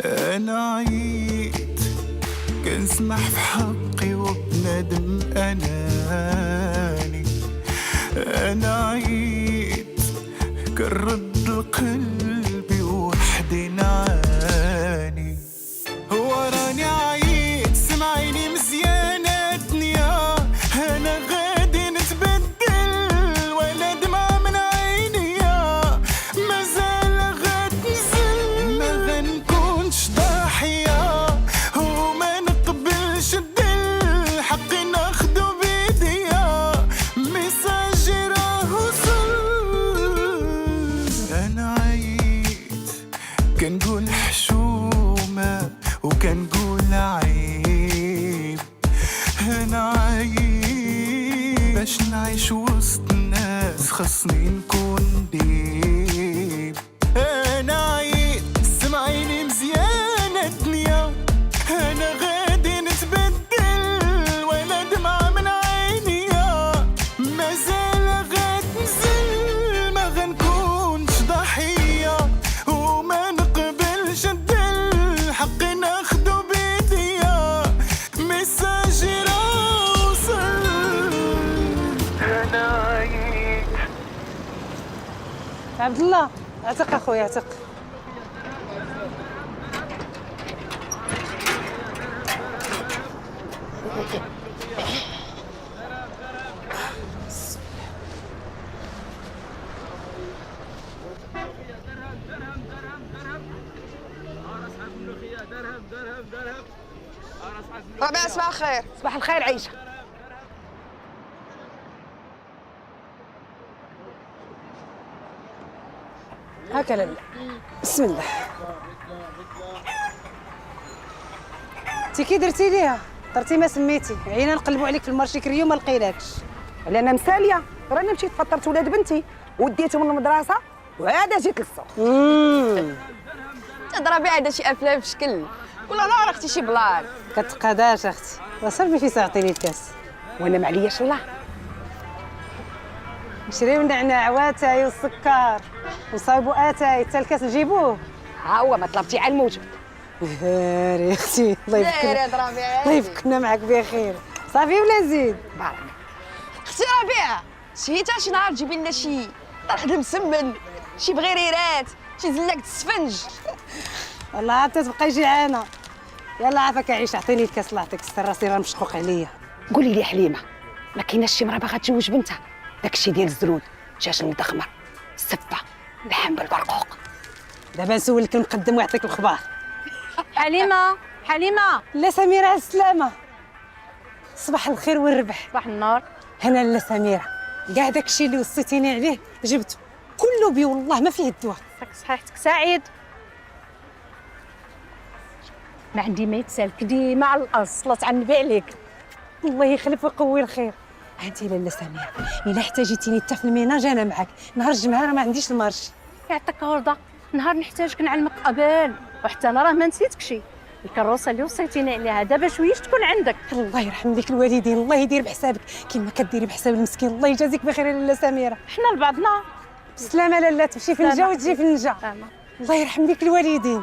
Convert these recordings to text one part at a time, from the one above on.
أنا عييت كنسمح في حقي وبندم أناني. أنا عييت كنرد لقلبي وحدي نعاني. وراني عييت سمعيني مزيان الدنيا، أنا غادي نتبدل ولا دمعة من عينيا. مازال غتنزل ما غنكونش ضحية وما نقبلش الدل، حقي ناخدو بيديا ميساجي راه وصل. أنا عييت كنقول حشومة وكنقول عيب. أنا عيب باش نعيش وسط الناس خصني نكون ديب. أنا عيب سمعيني مزيان الدنيا، أنا غادي نتبدل ولا دمعة من عينيا. مازال غتنزل ما غنكونش ضحية وما نقبلش الدل، حقي ناخدو بيديا ميساجي راه وصل. أنا عييت. عبد الله اعتق اخويا اعتق. ربيع صباح الخير. صباح الخير عيشه. هكا لالا بسم الله. انتي كي درتي ليها؟ درتي ما سميتي، عينا نقلبوا عليك في المارشي كريو ما لقيناكش. لأنا مساليه، راني مشيت فطرت ولاد بنتي وديتهم من المدرسه وعاد جيت للسوق. تضربي عاد شي افلام في شكل ولا نهار اختي شي بلان. كتقاداش اختي، وصافي في ساعتيني الكاس. وانا ما علياش الله. نشريو النعناع واتاي والسكر وصايبوا اتاي حتى الكاس نجيبوه. ها هو ما طلبتي على الموجود. داري اختي الله يفكنا، ضربي الله يفكنا معاك بخير. صافي ولا نزيد؟ بارك. اختي ربيع شي حتى شي نهار تجيبي لنا شي طرح مسمن، شي بغيريرات، شي زلاك السفنج. والله عاد تبقاي جيعانه. يلا عافاك عيش، عطيني الكاس الله يعطيك السر، راسي راه مشقوق عليا. قولي لي حليمه، ما كايناش شي مرا باغا تزوج بنتها داكشي ديال الزرود، دجاج مدخمر، السفه، لحم بالبرقوق. دابا نسولك المقدم ويعطيك الخبار. حليمة حليمة. لا سميره على السلامه. صباح الخير والربح. صباح النور. هنا لا سميره، كاع داكشي اللي وصيتيني عليه جبته كله بي والله ما فيه الدواء. صحيحتك سعيد. ما عندي ما يتسالك ديما على الارض، صلاة على النبي عليك. الله يخلف ويقوي الخير. انتي لاله سميره الا احتاجيتيني حتى في الميناج انا معاك. نهار الجمعه راه ما عنديش المارشي. يعطيك ورده، نهار نحتاجك نعلمك قبل، وحتى انا راه ما نسيتك شي. الكروسه اللي وصيتيني عليها دابا شويش تكون عندك. الله يرحم ديك الوالدين، الله يدير بحسابك كيما كديري بحساب المسكين. الله يجازيك بخير يا لاله سميره. حنا لبعضنا. بسلامه لاله، تمشي في النجا وتجي في النجا. الله يرحم ديك الوالدين.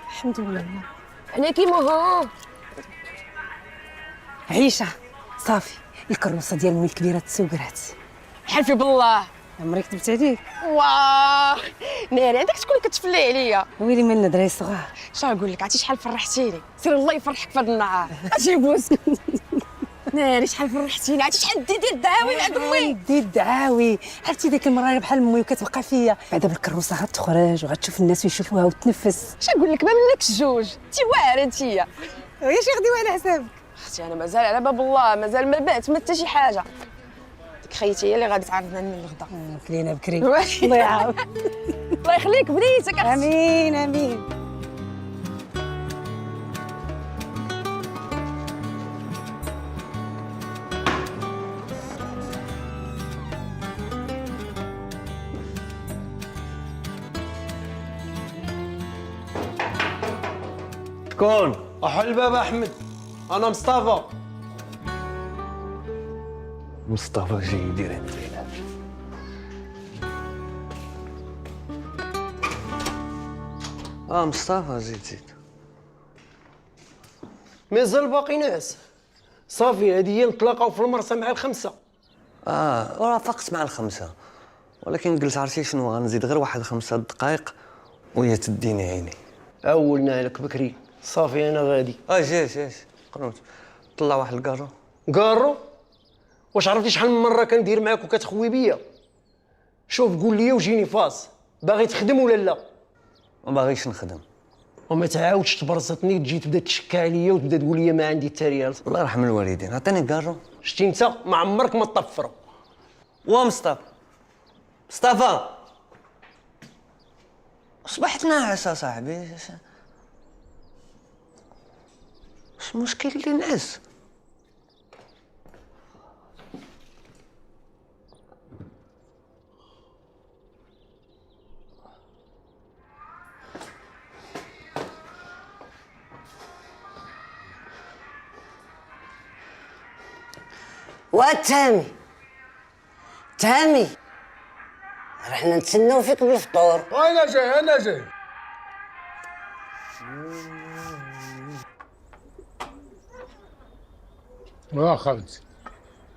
الحمد لله. حنا كيما هو. عيشه صافي، الكروسه ديال مي الكبيره تسوقرات. حلفي بالله عمري كتبت عليك. واه ناري عندك تكون كتفلي عليا. ويلي من دراري صغار. شنو نقول لك، عرفتي شحال فرحتيني، سير الله يفرحك في هذا النهار. اجي بوسك. ناري شحال فرحتيني، عرفتي شحال ديتي الدعاوي عند امي. دي الدعاوي، عرفتي ديك المرة اللي بحال امي وكتبقى فيا بعدا بالكروسه غتخرج وغتشوف الناس ويشوفوها وتنفس. اش نقول لك، ما منكش جوج، انت واعره انتيا. ويا شي غديو على حسابك. اختي انا مازال على باب الله، مازال ما بعت ما حتى شي حاجه. ديك خيتي هي اللي غادي تعرفنا من الغدا. كلينا بكري. الله يعاون. الله يخليك بنيتك اختي. امين امين. شكون؟ احل الباب احمد. انا مصطفى. مصطفى جاي يدير عندنا. مصطفى زيد. مازال باقي ناعس. صافي هذه هي نتلاقاو في المرسى مع ال5. ورافقت مع ال5 ولكن قلت عرفتي شنو غنزيد غير واحد 5 دقائق وهي تديني عيني. اولنا لك بكري. صافي انا غادي. جيش قنوت طلع واحد الكارو. كارو؟ واش عرفتي شحال من مره كندير معاك وكتخوي بيا؟ شوف قول لي وجيني فاس، باغي تخدم ولا لا؟ ما باغيش نخدم. وما تعاودش تبرزطني تجي تبدا تشكى عليا وتبدا تقول لي ما عندي حتى ريال. الله يرحم الوالدين عطيني كارو. شتي انت ما عمرك ما تطفر. مصطفى صبحت ناعس صاحبي. واش المشكل اللي نعس؟ وتامي تامي رحنا نتسناو فيك بالفطور. انا جاي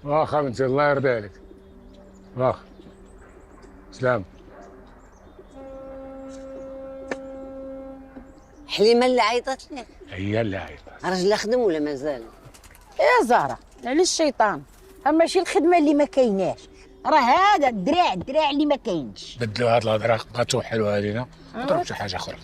واخا بنتي الله يرضي عليك. واخا سلام. حليمه اللي عيطت لك؟ هي اللي عيطت. راجل خدم ولا مازال؟ يا زهرة على الشيطان، ماشي الخدمة اللي ما كايناش، راه هذا الدراع اللي ما كاينش. بدلوا هاد الهضره بقى توحلوا علينا نضرب شي حاجه اخرى.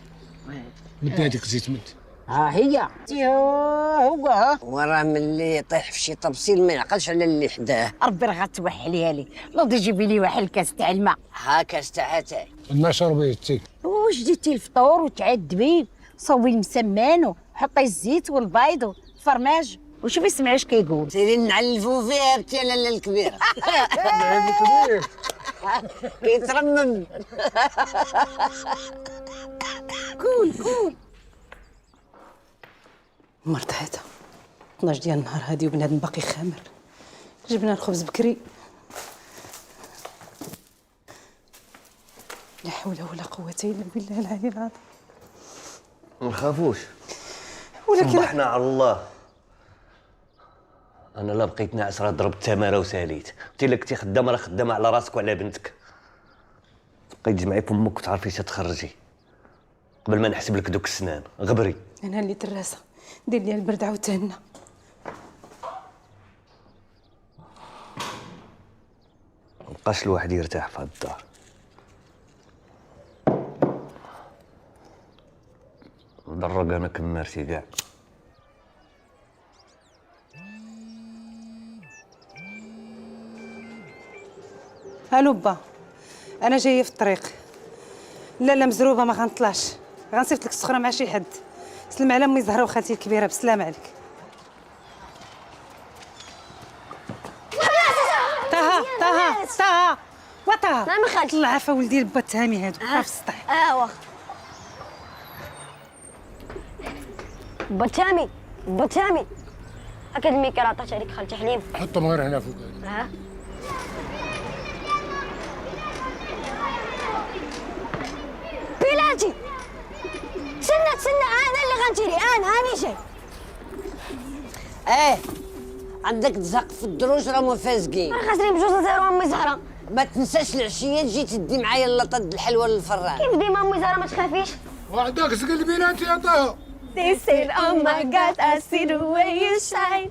بدنا هذيك زيت مد. ها هي هو وراه ملي يطيح في شي تبصيل ما يعقلش على اللي حداه. ربي راه غتوحليها لي. نوضي جيبي لي واحد الكاس تاع الماء. ها كاس تاع اتاي. ما شربيتي واش ديتي الفطور وتعاد الدبيب، صوي المسمان وحطي الزيت والبيض والفرماج وشوفي سمعي اش كيقول. سيري نعلفوا فيها بتي لاله الكبيره. الكبير كيترمم. كول مرت هذا 12 ديال النهار هادي وبنادم باقي خامر. جبنا الخبز بكري. لا حول ولا قوة الا بالله العلي العظيم. ما نخافوش ولكن صبحنا على الله. انا لا بقيت ناعس راه ضربت تماره وساليت. قلت لك كنتي خدامه راه خدامه على راسك وعلى بنتك. بقيت تجمعي فمك وتعرفي تخرجي قبل ما نحسب لك دوك السنان. غبري. انا اللي دراسه دير لي البرد عاوتاننا. مبقاش الواحد يرتاح في هاد الدار. ضرق انا كمارتي كاع. الو با، انا جايه في الطريق. لا مزروبه ما غنطلعش، غنصيفط لك السخره مع شي حد. سلم على امي زهره وخالتي الكبيره بالسلامه عليك. طه وطه نعم خالتي. طلع عفا ولدي البا التهامي هادو في السطح. واخا بوتامي اكيد الميكا عطات عليك خالتي حليم. حطهم غير هنا فوق. بلاتي تسنى انا اللي غنجري. انا هاني جاي. عندك تزهق في الدروج راه مفازقين. انا خاسرين بجوج زيرو امي زهره. ما تنساش العشيه تجي تدي معايا اللطه الحلوه للفران. كيف ديما امي زهره ما تخافيش. وعندك سقل بيناتي يا طه. They said, oh my God, I see the way you shine.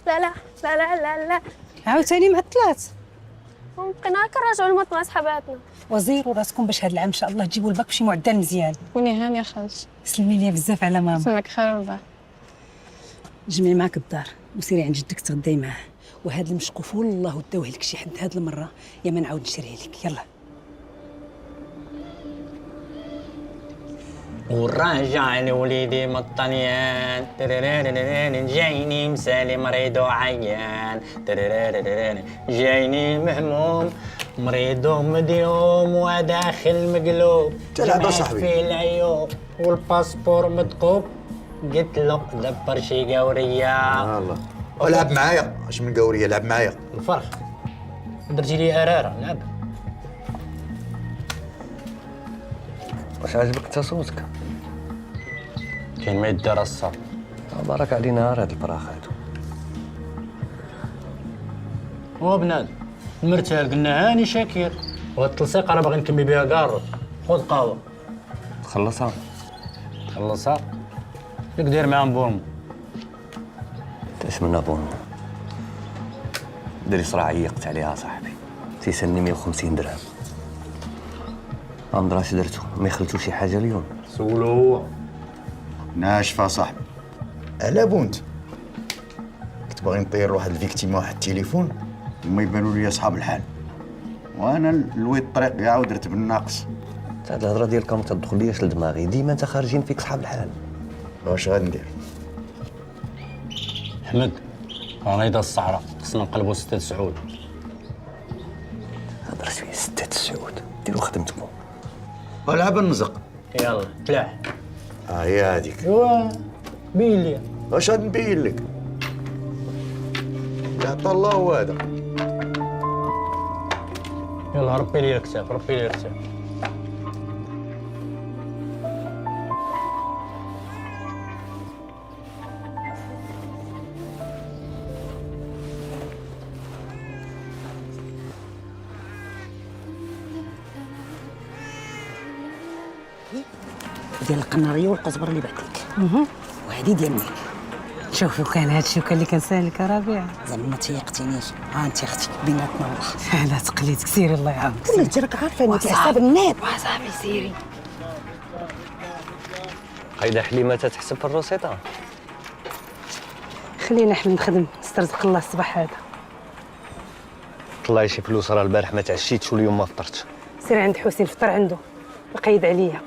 لا عاوتاني معطلات. ممكن هكا نرجعوا للمطمع صحاباتنا. وزيروا راسكم باش هاد العام ان شاء الله تجيبوا الباك بشي معدل مزيان. كوني هانيه خالتي. سلمي لي بزاف على ماما. سمعك خير والله. جمعي معاك الدار وسيري عند جدك تغداي معاه. وهاد المشقوفول الله داوه لك شي حد هاد المره يا ما نعاود نشريه لك. يلا ورجعني وليدي مطنيان جايني مسالي مريض وعيان جايني مهموم مريض ومديوم وداخل مقلوب تلعب يا صاحبي في العيوب والباسبور مدقوب قلت له دبر شي قوريه. الله العب معايا. اش من قوريه لعب معايا. الفرح درتي لي اراره لعب. واش عجبك انت صوتك؟ كاين ما يدار الصا. بارك علينا هاد البراخ هادو. هو بنادم المرتال قلنا هاني شاكر، وهاد التلصيقه راه باغي نكمل بها كارو. خذ قهوه تخلصها. خلصها. اللي داير معاهم بورمو. اش من ابون دري صراحه عيقت عليها صاحبي، تيسالني 150 درهم. عمري اش درتو؟ ما يخلتو شي حاجه اليوم. سولو هو. ناشفه صاحبي. على بونت كنت باغي نطير واحد الفيكتيما واحد التليفون وما يبانوا لي اصحاب الحال، وانا لويت الطريق كاع ودرت بالناقص. هاد الهضره ديالك ما تدخل لياش لدماغي، ديما انت خارجين فيك صحاب الحال. واش غندير؟ احمد رانيضه الصحراء، خصنا نقلبوا ستة سعود. هضر شويه ستة سعود، ديروا خدمتكم. ولعب النزق. يلا تلاح. هي هذيك. ايوا بين لي. واش غادي نبين لك؟ عطا الله هو هذا. يلا ربي لي الكتاب، ربي لي الكتاب. ديال القناريه والقزبر اللي بعت لك، وهذه ديال ميك. شوفوا كان هادشي وكان اللي كنسالك ربيع. زعما ما تيقتينيش. انت اختي بيناتنا والله. لا تقليدك سيري الله يعاونك. انت راك عارفه انت حساب الناب. وصافي سيري. قايده حليمه تتحسب في الروسيطه. خلينا احنا نخدم، نسترزق الله الصباح هذا. طلعي شي فلوس، راه البارح ما تعشيتش واليوم ما فطرتش. سير عند حسين فطر عنده، قيد عليا.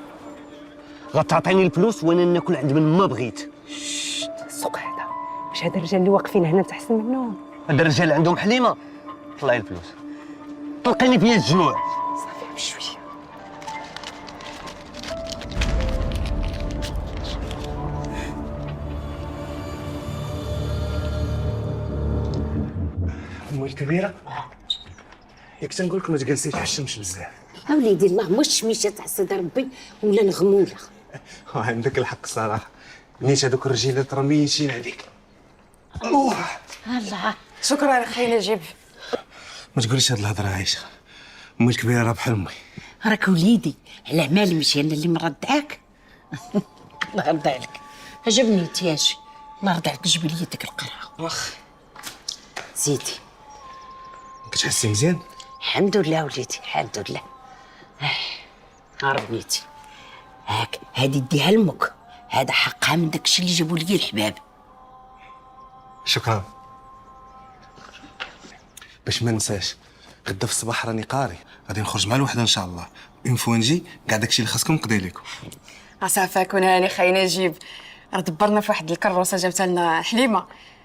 غتعطيني الفلوس وانا ناكل عند من ما بغيت. السوق هذا واش هاد الرجال اللي واقفين هنا انت احسن منهم؟ هاد الرجال عندهم حليمه. طلعي الفلوس، طلقيني فيا الجوع. صافي بشويه. امي الكبيره ياك تنقول لك ما تجلسيش على الشمس بزاف. اوليدي الله مش شميشه تحسد ربي ولا نغموله. عندك الحق صراحه، نيت هذوك الرجيلات راه ميتين عليك. الله شكرا اخي نجيب. ما تقوليش هاد الهضره عايشه، امي الكبيره راه بحال امي. راك وليدي على مال مشي انا اللي مرضعاك. الله يرضى عليك، عجبني تياجي. الله يرضى عليك، جيبي لي ديك القرعه. واخ زيدي. كتحسي مزيان؟ الحمد لله وليدي، الحمد لله. عرف بنيتي، هاك هادي ديها لمك، هذا حقها من داكشي اللي جابوا لي الحباب. شكرا. باش ما ننساش، غدا في الصباح راني قاري، غادي نخرج مع الوحده ان شاء الله. اون فوا نجي كاع داكشي اللي خاصكم نقضي لكم. عسافا كون هاني خاي نجيب. راه دبرنا في واحد الكروسه جابتها لنا حليمه،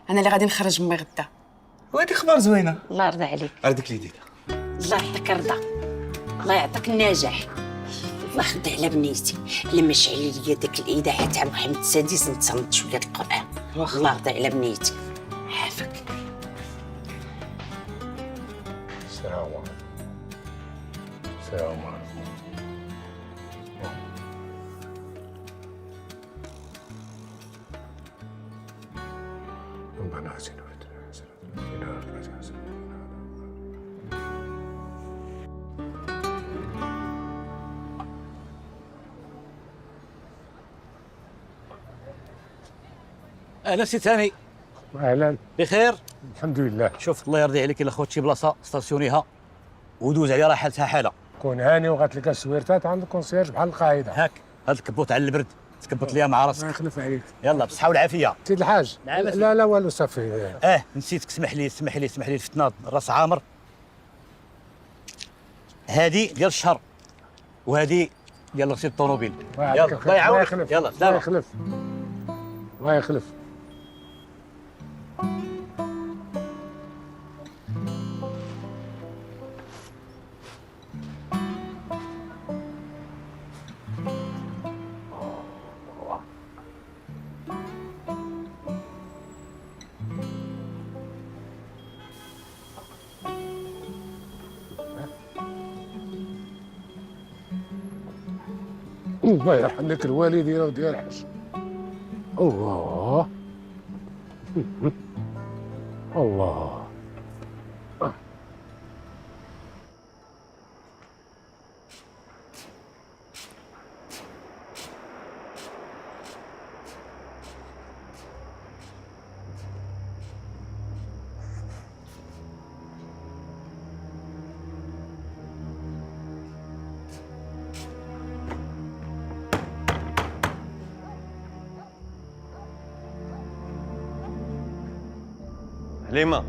انا اللي غادي نخرج امي غدا. وهادي اخبار زوينه. الله يرضى عليك. هذيك اللي ديتها. الله يعطيك الرضا، الله يعطيك النجاح. الله يخلي على بنيتي، لما شعلي لي داك الاذاعه تاع محمد السادس نتصنت شويه القران. الله يرضى على بنيتي. عافاك. السلام عليكم. السلام عليكم. ربنا يزيد اهلا سي ثاني. اهلا. بخير؟ الحمد لله. شوف الله يرضي عليك الا خوت شي بلاصه ستاسيونيها ودوز عليها راه حالتها حاله. كون هاني وغاتلك السويرتات عند الكونسيرج بحال القاعده. هاك هاد الكبوت على البرد تكبط ليها مع راسك. الله يخلف عليك. يلا بالصحه والعافيه. سيد الحاج. لا لا والو صافي. نسيتك، اسمح لي الفتنه راس عامر. هادي ديال الشهر وهادي ديال غسيل الطوموبيل. يلا الله يعاونك. يلا سلام. الله يخلف. الله يخلف. الله يرحم لك الوالدين وديال الحاج. الله الله. حليمة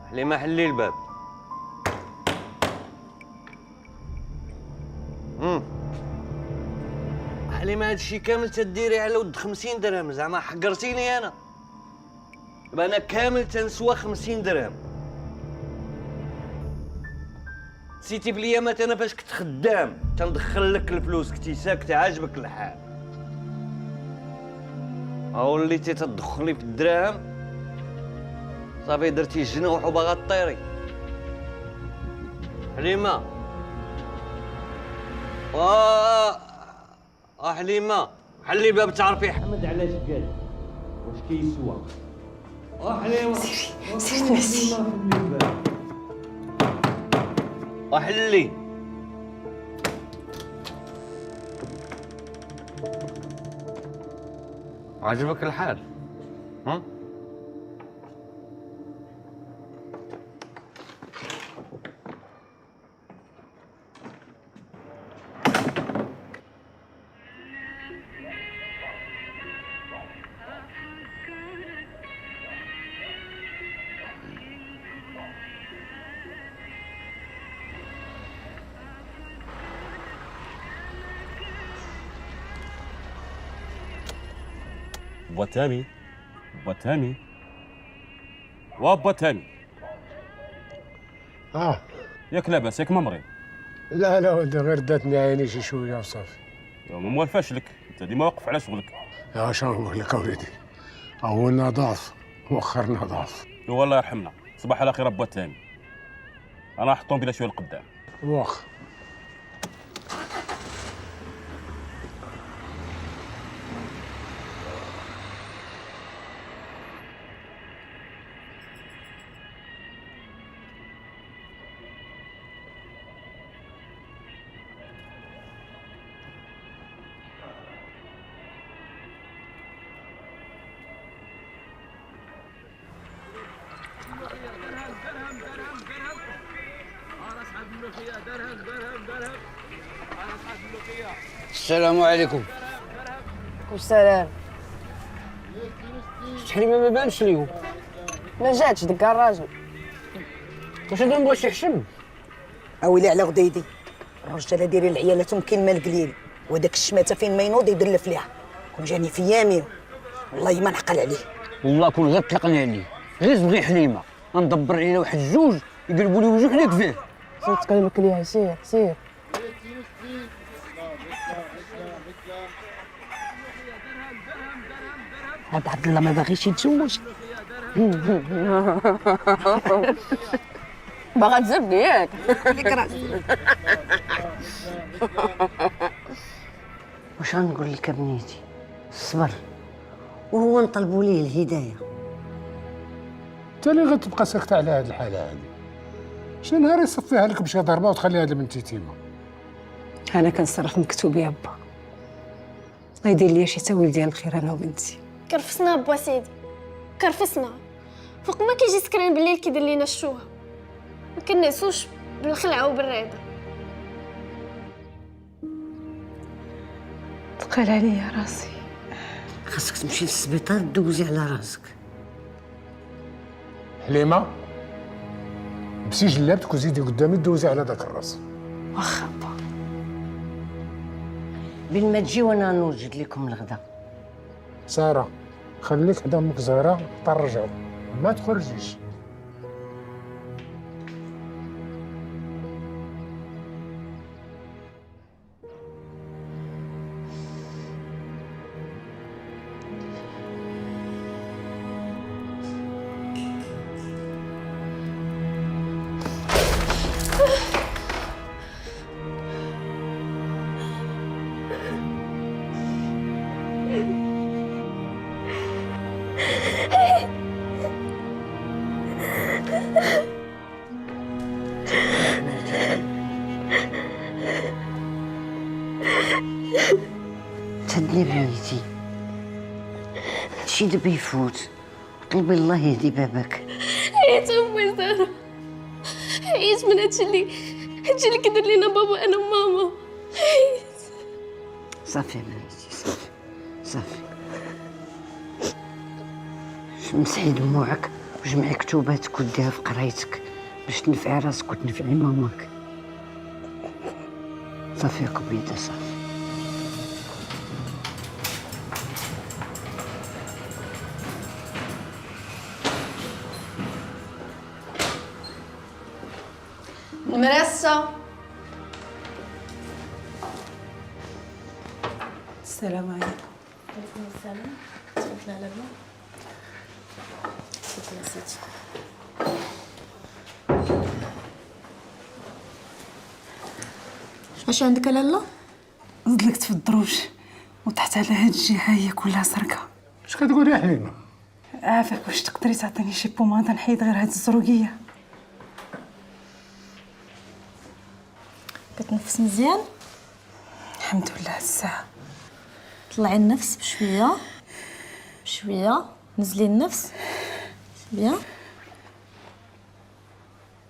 حليمة حلي الباب. حليمة هادشي كامل تديري على ود 50 درهم، زعما حقرتيني انا. دابا انا كامل تنسوى 50 درهم. نسيتي بلي مات انا فاش كنت خدام تندخل لك الفلوس، كنتي ساكتة عاجبك الحال. ها وليتي تدخلي في الدراهم، صافي درتي جنوح وباغا طيري. حليمة حليمة حلي الباب تعرفي حمد علاش قال واش كيسوى. حليمة سيري تنعسي. حلي عجبك الحال؟ ها؟ بوتامي بوتامي وبوتامي. ياك لاباس ياك ما مريض؟ لا لا ولدي، غير داتني عيني شي شويه وصافي. ما موالفاش لك، انت ديما واقف على شغلك. يا شنو نقول لك اوليدي، اولنا ضعف وخرنا ضعف. والله يرحمنا. صباح على خير بوتامي. انا راح الطوموبيله بلا شويه لقدام. واخ السلام عليكم. والسلام. حليمة ما بانش اليوم. ما جاتش ديك الراجل. واش هذا مبغاش يحشم؟ اويلي على غديدي، الرجاله دايرين لعيالاتهم كاين مال قليل، وداك الشماته فين ما ينوض يدلف ليها. كون جاني في يامي والله ما نعقل عليه. والله كون غير طلقني عليه، غير صبغي حليمة ندبر عليه واحد الجوج يقلبوا لي وجوه ليك فيه. سير تكلمك ليها، سير سير. هاد عبد الله ما باغيش يتزوج. باغا تزبني ياك؟ خليك راسك. واش غنقول لك بنيتي؟ الصبر وهو نطلبوا ليه الهدايه. انت اللي غتبقى ساكته على هاد الحاله هادي، شي نهار يصفيها لك بشي ضربه وتخليها البنت يتيمه. انا كنصرف مكتوب يا با، غيدير ليا شي تاويل ديال الخير انا وبنتي. كرفسنا با سيدي، كرفسنا فوق ما كيجي سكران بالليل كيدير لينا الشوها، ما كنعسوش بالخلعه وبالرعده. ثقل عليا راسي. خاصك تمشي للسبيطار دوزي على راسك. حليمه بسي جلابتك وزيدي قدامي دوزي على داك الراس. واخا با، بين ما تجي وانا نوجد لكم الغدا. ساره خليك حدا امك زهره حتى نرجعو، ما تخرجيش. تهدني بنيتي، هادشي دابا يفوت، طلبي الله يهدي بابك. عييت امي زهرة، عييت من هادشي اللي كيدير لينا بابا انا وماما. عييت. صافي يا بنيتي، صافي صافي. مسحي دموعك وجمعي كتوباتك وديها في قرايتك باش تنفعي راسك وتنفعي ماماك. صافي يا كبيدة صافي. المرسة. السلام عليكم. عليكم السلام. تفضلي على الله. تفضلي يا ستي. اش عندك لاله؟ زدلكت في الدروج وطحت على هاد الجهه هي كلها سرقه. اش كتقولي يا حليمه؟ عافاك واش تقدري تعطيني شي بوماده نحيد غير هاد الزروقيه؟ كتنفس مزيان؟ الحمد لله هاد الساعه. طلعي النفس بشويه بشويه، نزلي النفس بيان.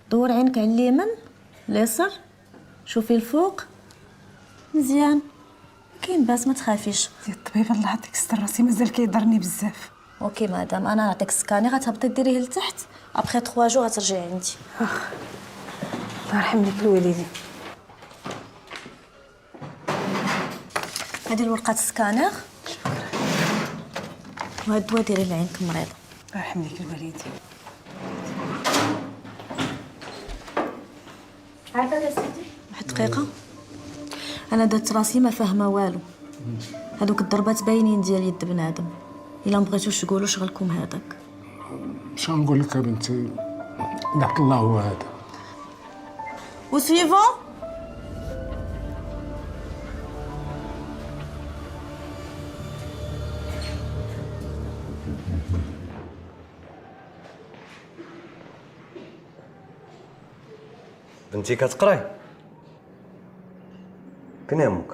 دور عينك على اليمين اليسار، شوفي الفوق مزيان. كاين باس ما تخافيش. الطبيب الله يعطيك ستر، راسي مازال كيضرني بزاف. اوكي مدام، انا نعطيك السكاني غتهبطي ديريه لتحت، ابخي 3 جو غترجعي عندي. الله يرحم لك الوالدين. هذه الورقه السكانير. شكرا. وهاد الدواء ديريه لعينك مريضه. الله يرحم لك الوالدين. عارفه يا سيدي واحد دقيقه، انا درت راسي ما فاهمه والو. هادوك الضربات باينين ديال يد بنادم. الا ما بغيتوش تقولوا شغلكم هذاك. اش غنقول لك يا بنتي، نعط الله هو هذا. وسويفون. بنتي كتقراي؟ كنا امك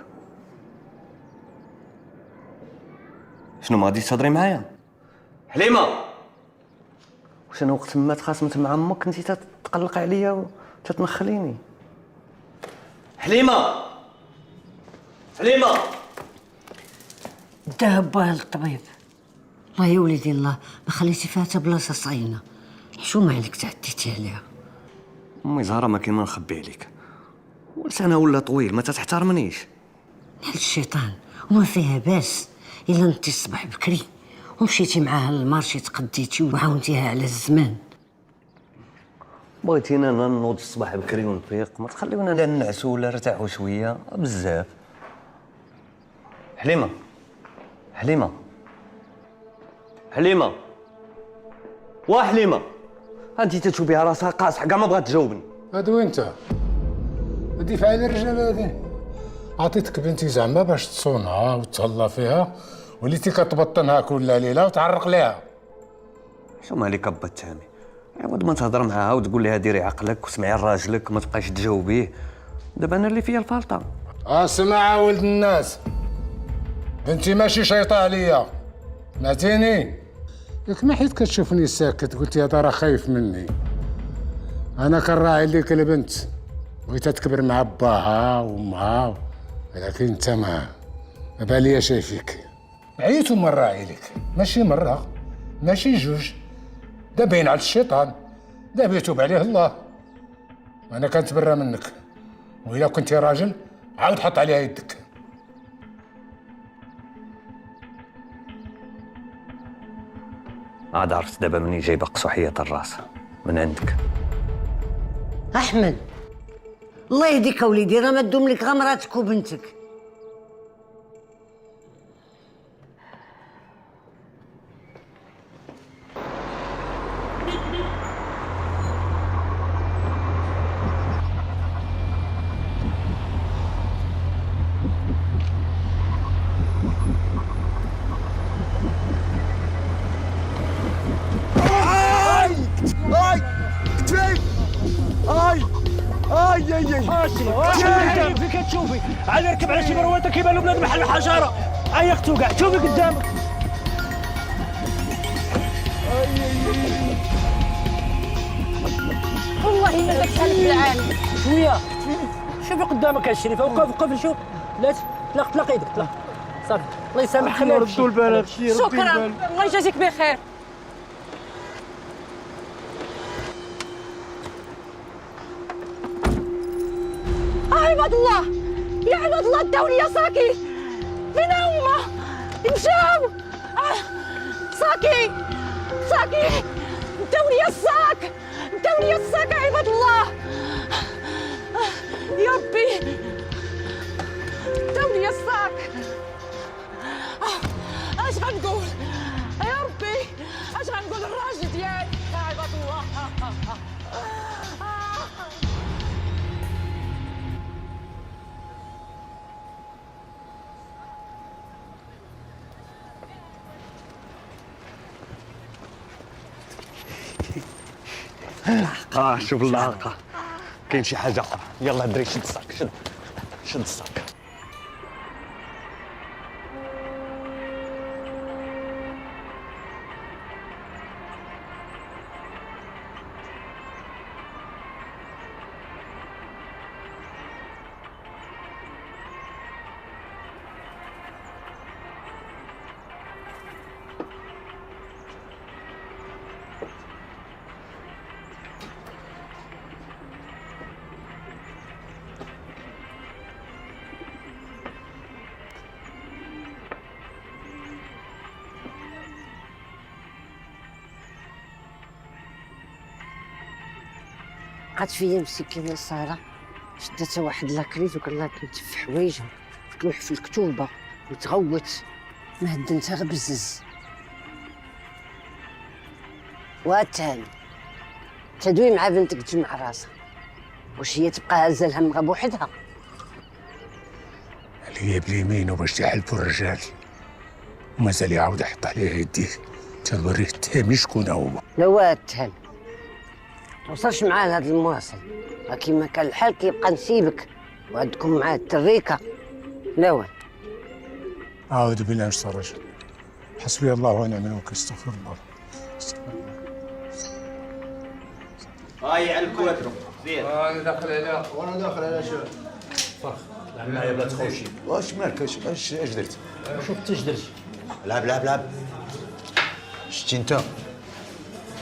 شنو ما غاديش تهضري معايا؟ حليمه، واش انا وقت ما تخاصمت مع امك كنتي تتقلق عليا وتتنخليني؟ حليمه حليمه. ذهب بها للطبيب. الله يا وليدي الله، ما خليتي فيها حتى بلاصه صعينه. حشومه عليك تعديتي عليها. امي زهره ما كاين ما نخبي عليك، ولسانها ولا طويل ما تحترمنيش. نحل الشيطان وما فيها باس. الا نضتي الصباح بكري ومشيتي معاها للمارشي تقديتي وعاونتيها على الزمان. بغيتينا انا نوض الصباح بكري ونفيق، ما تخليونا لا ننعسوا ولا نرتاحوا شويه بزاف. حليمه حليمه حليمه حليمه، انتي تشوفيها راسها قاصحه كاع ما بغات تجاوبني. هادو وين انت؟ دفع على الرجال هادي. عطيتك بنتي زعما باش تصونها وتهلا فيها، وليتي كتبطنها كل ليله وتعرق ليها. شو مالك ابا التامي؟ عوض ما تهضر معاها وتقول لها ديري عقلك وسمعي لراجلك وما تبقايش تجاوبيه. دابا انا اللي فيا الفالطه. اسمع ولد الناس، بنتي ماشي شيطه عليا، سمعتيني؟ ياك ما حيت كتشوفني ساكت قلتي هذا راه خايف مني. انا كنراعي ليك البنت، بغيتها تكبر مع باها وامها، ولكن انت ما باليا شايفيك. عييت وما نراعي لك، ماشي مره ماشي جوج، دا باين على الشيطان، دا بيتوب عليه الله. وانا كنتبرى منك، وإلا كنتي راجل عاود حط عليها يدك. عاد عرفت دابا مني جايبه قصوحيه الراس من عندك. احمد الله يهديك وليدي، راه ما تدوم لك غير مراتك وبنتك. واش فين كتشوفي؟ عاد يركب على شي مروته كيبان له بنادم بحال الحجره. هيا اختو كاع شوفي قدامك. والله ما داك الحال بالعالم. شويه شوفي قدامك الشريفه. وقف شوف. لا طلق ايدك طلق صافي. الله يسامح خلينا ردوا البال هادشي. شكرا الله يجازيك بخير. عباد الله يا عباد الله داو ليا ساكي. فين هما؟ مشاو. ساكي داو ليا الساك. عباد الله يا ربي داو ليا الساك. اش غنقول يا ربي؟ اش غنقول للراجل ديالي يا عباد الله؟ شوف اللاقة كاين شي حاجة أخرى. يلا دري شد الصاك. شد الصاك. قعدت فيا مسكينه ساره، شدتها واحد لاكريت وكلها تنتف حوايجها تلوح في الكتوبه وتغوت، ما هدنتها غير بزز. واتاني تدوي مع بنتك تجمع راسها، واش هي تبقى هازه الهم غير بوحدها؟ عليا باليمين وباش تحلفوا الرجال ومازال يعاود يحط عليه يديه تنوريه التهامي شكون هو. لا واتاني توصلش معاه لهاد المواصل، كيما كان الحال كيبقى نسيبك وعندكم معاه التريكه. لا وين أعوذ بالله من الشيطان الرجيم. حسبي الله ونعم الوكيل. استغفر الله. هاي على الكواترو زين. انا داخل عليها وانا داخل على شو فرخ لعنا يا بلاد خوشي. واش مالك اش درت؟ شوف انت اش درت. لعب شتي انت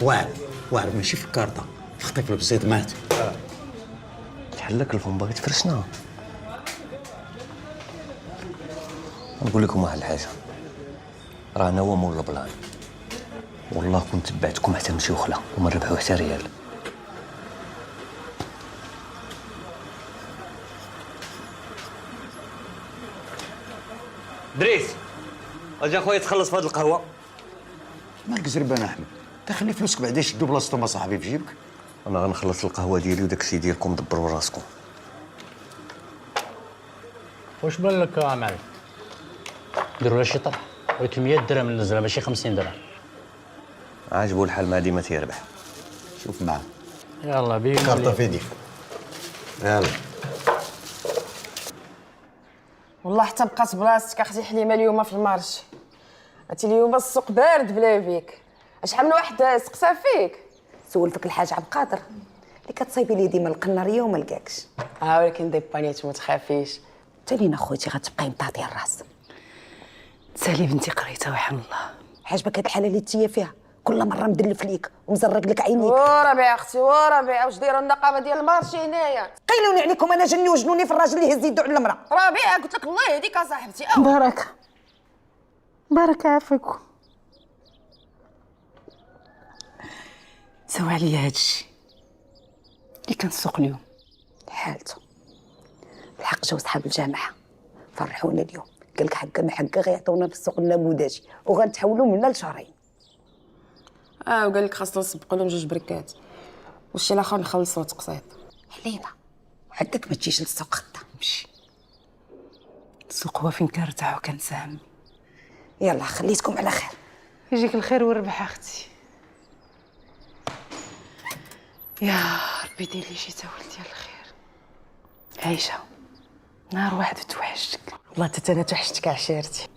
واعر ماشي في الكارطه، في خطيف البسيط مات. شحال لك الفم باغي تفرشنا. نقول لكم واحد الحاجه، راه انا هو مول البلان، والله كنت تبعتكم حتى نمشيو خلا وما نربحو حتى ريال. دريس اجي اخويا تخلص في هاد القهوه. مالك زربان احمد، تخلي فلوسك بعدا يشدوا بلاصتهم اصاحبي في جيبك. انا غنخلص القهوه ديالي وداك الشيء ديالكم دبروا راسكم. واش بان لك يا معلم؟ ديروا لها شي طرح، ولكن 100 درهم نزلها ماشي 50 درهم. عاجبو الحال ما ديما تيربح. شوف معاه. يلا بينا كارطه في يديك. يلا. والله حتى بقات بلاصتك اختي حليمه اليوم في المارش. عرفتي اليوم السوق بارد بلا بيك. شحال من واحد سقسى فيك. سولتك الحاج عبد القادر اللي كتصايبي لي ديما القناريه وما لقاكش. ولكن ديبانيت ما تخافيش. تالينا خوتي غتبقاي مطاطيه الراس. تسالي بنتي قريتها وحن الله. عجبك هاد الحاله اللي تيا فيها؟ كل مره مدلف ليك ومزرق لك عينيك. وربيع اختي وربيع، واش دايره النقابه ديال المارشي هنايا؟ قيلوني عليكم انا جني وجنوني في الراجل اللي هز يدو على المراه. ربيع قلت لك الله يهديك صاحبتي. بارك عافاكم. سوا عليا هادشي اللي كنسوق اليوم حالته. الحق جاو صحاب الجامعه فرحونا اليوم، قال لك حقا ما حقا غيعطونا في السوق النموذجي وغنتحولوا من هنا لشهرين. وقال لك خاصنا نسبقوا لهم 2 بركات والشي الاخر نخلصوا تقسيط. حليمه وحدك ما تجيش للسوق خطه. نمشي السوق هو فين كنرتاح وكنساهم. يلا خليتكم على خير. يجيك الخير والربح اختي. يا ربي دير لي شي تاول ديال الخير. عايشه نهار واحد توحشتك. والله حتى انا توحشتك عشيرتي.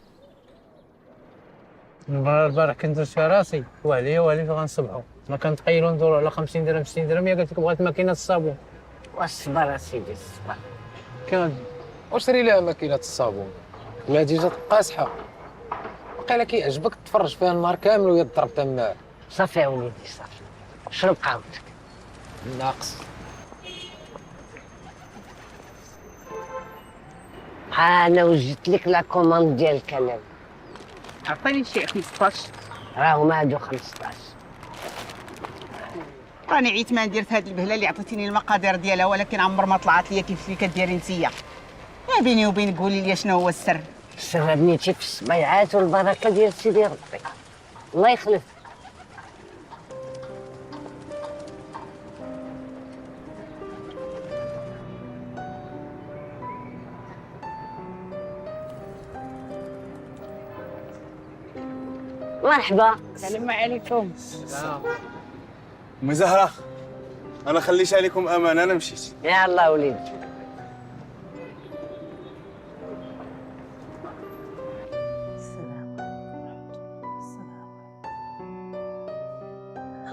البارح كنت درت في راسي وعليا فين غنصبحوا، ما كنتخيلوا ندوروا على 50 درهم 60 درهم. قالت لك بغيت ماكينه الصابون. والصبر اسيدي الصبر. كان وشري لها ماكينه الصابون ولا ديجا قاصحه، وقيلا كيعجبك تفرج فيها النهار كامل وهي تضرب تما. صافي يا وليدي صافي، شرب قهوتك. ناقص. ها انا وجدت لك لا كوموند ديال الكلام. عطيني شي 15. راهم هادو 15. راني عيت ما ندير في هذه البهله اللي عطيتيني المقادير ديالها، ولكن عمر ما طلعت ليا كيف اللي كديري نتيا. ما بيني وبينك قولي لي شنو هو السر؟ السر بنيتي في الصبيعات والبركه ديال سيدي ربي. الله يخلف. مرحبا. السلام عليكم. أمي زهرة، أنا خليش عليكم أمان، أنا مشيت. يلا وليدي.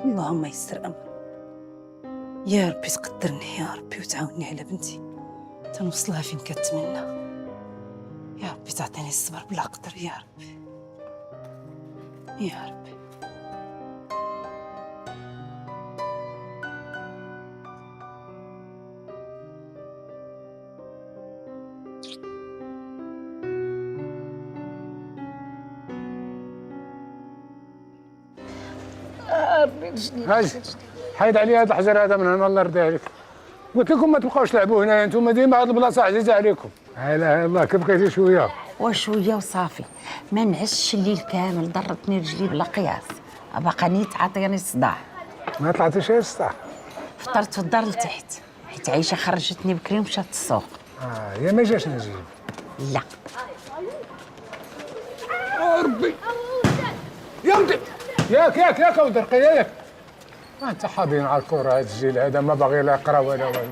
اللهم يسر امر. يا ربي تقدرني يا ربي وتعاوني على بنتي تنوصلها فين كتمنى. يا ربي تعطيني الصبر بلا قدر يا ربي يا ربي. هاي حيد علي هذا الحجر هذا من هنا الله يرضي عليك. قلت لكم ما تبقاوش تلعبوا هنا، انتم ديما هذه البلاصه عزيزه عليكم. لا اله الا الله، كيف بقيتي شويه وشويه وصافي. ما نعسش الليل كامل، ضرتني رجلي بلا قياس، باقا نيت عطيني صداع. ما طلعتيش غير الصح. فطرت في الدار لتحت حيت عايشه خرجتني بكري ومشات السوق. هي ما جاش نجيب. لا ربي يا ودي ياك ولد رقيه ياك. ما انت حاضين على الكره هذا الجيل هذا ما باغي لا يقرا ولا والو.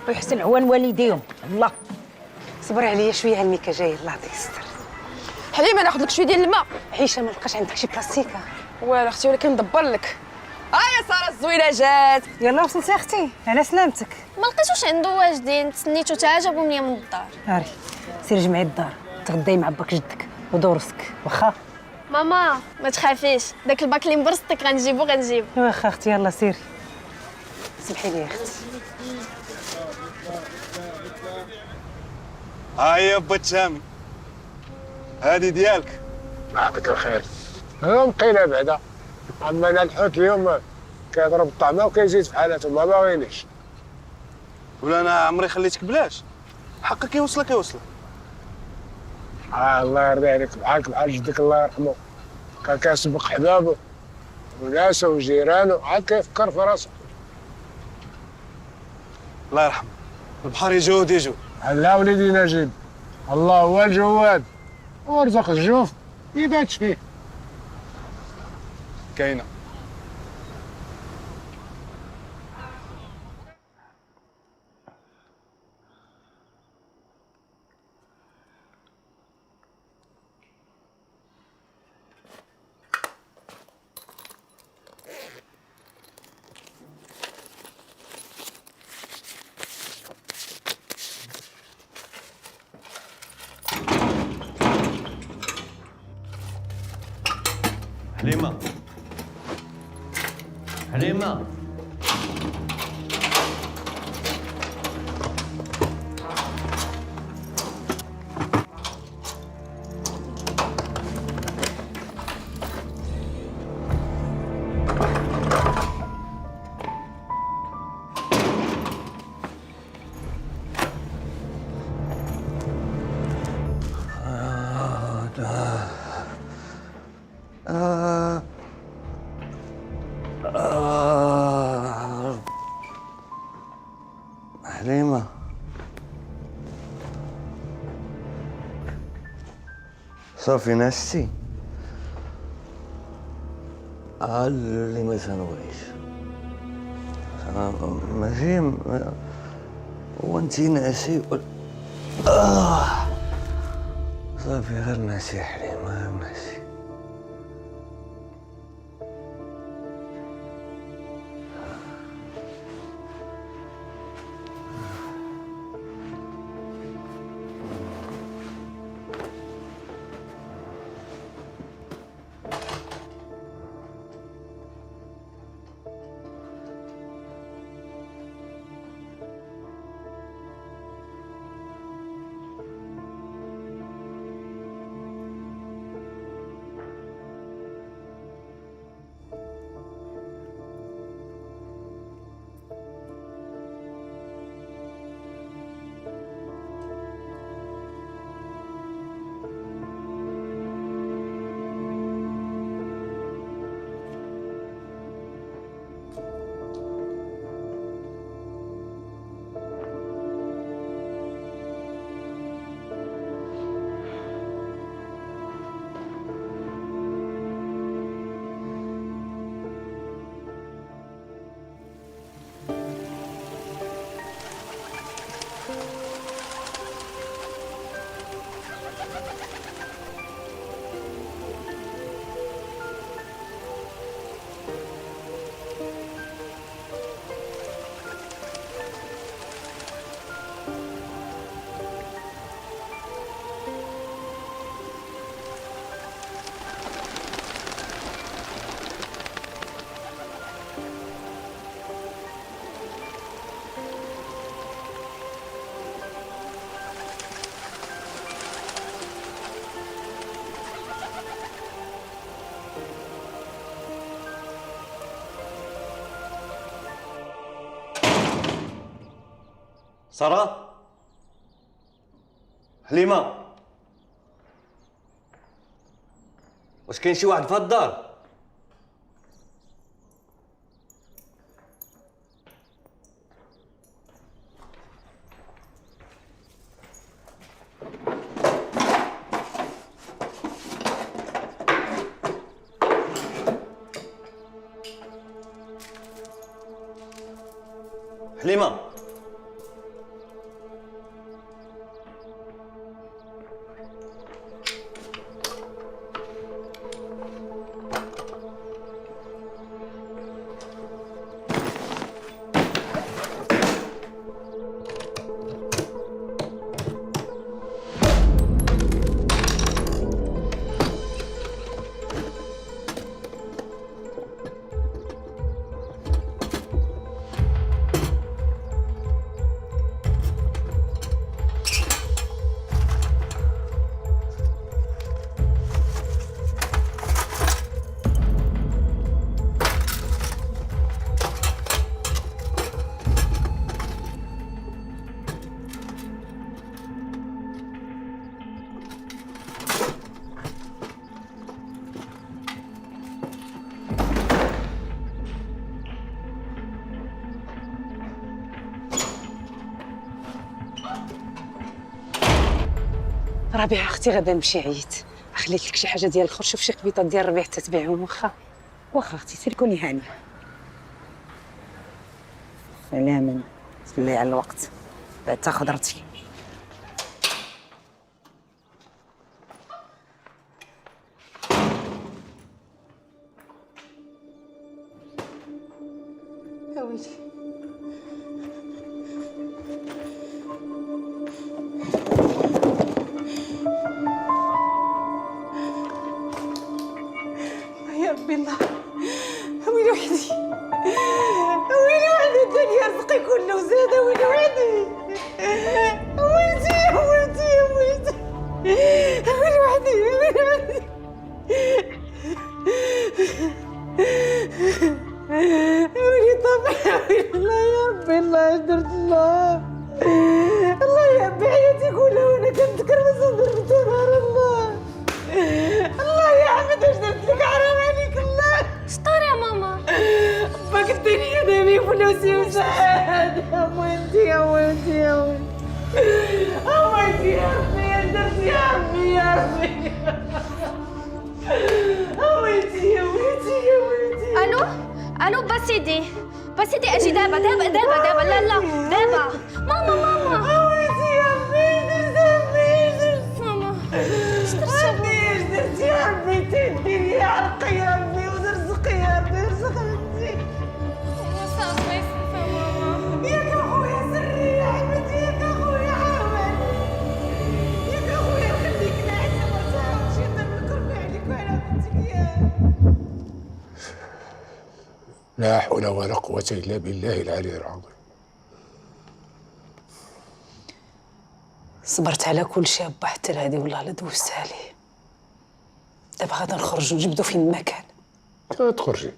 ويحسن عوان والديهم. الله صبري عليا شويه هالميكا جايه. الله يعطيك الستر. حليمه ناخذ لك شويه ديال الماء. عيشه ما لقاش عندك شي بلاستيكه؟ والو اختي ولكن ندبر لك. يا ساره الزوينه جات. يلا وصلتي اختي على سلامتك. ما لقيتوش عنده واجدين، تسنيتو تا جابو منيا من الدار. هاري سيري جمعي الدار تغداي مع باك جدك ودورسك واخا. ماما ما تخافيش، داك الباك اللي مبرصتك غنجيبو. واخا اختي يلا سيري. سمحي لي يا اختي. هاي با تسامي، هذه ديالك. يعطيك الخير. اليوم قيله بعدا، اما انا الحوت اليوم كيضرب الطعمه وكيزيد في حالته ما باغينيش. ولا انا عمري خليتك بلاش، حقك يوصلك. الله يرضي عليك، بحال جدك الله يرحمه كان كيسبق حبابه وناسه وجيرانه، عاد كيفكر في راسه. الله يرحمه. البحر يجود لا وليدي نجيب، الله هو الجواد ورزق الجوف يبات فيه. كاينه. حليمة حليمة صافي ناستي اللي ما تنبغيش ماشي هو انت ناسي صافي غير ناسي يا حليمة، غير ناسي. سارة، حليمة، واش كاين شي واحد في هاد الدار؟ حليمة، ربيعه اختي غدا نمشي عييت، خليت لك شي حاجه ديال الخر، شوف شي قبيطه ديال الربيع تتبيعهم. واخا اختي سير كوني هانيه. سلام، سلي على الوقت بعد تاخذ رتي. ويلي يا ربي، الله ويلي وحدي، ويلي وحدي، الدنيا رزقي كله زاده، ويلي وحدي، ويلتي يا ويلتي يا ويلتي، ويلي وحدي، ويلي وحدي، ويلي طبيعي، ويلي الله يا ربي، الله اش درت، الله يا ربي، حياتي كلها وانا كنتكرمس وضربت نهار الله، الله يا احمد اش درت لك، حرام عليك الله. شطار يا ماما، باك اديني يا دابي فلوسي وسعاد، امويتي يا ويلتي يا ويلتي، امويتي يا ربي، اش درت يا ربي يا ربي، امويتي يا ويلتي يا ويلتي. الو با سيدي، سيدي اجي دابا دابا دابا دابا لا لا دابا ماما ماما ويلي يا ربي ماما اش درتي يا ربي تديري يا عرقي يا ربي ونرزقي يا ربي رزق بنتي صافي ماما ياك اخويا سري يا عبدي ياك اخويا عاون ياك اخويا خليك ناعسه ما تعاودش يضربك ربي عليك وعلى بنتك يا لا حول ولا قوة إلا بالله العلي العظيم. صبرت على كل شيء با حتى لهادي والله لا دوزت عليه. دابا غادا نخرجوا نجبدوا فين ما كان. تخرجي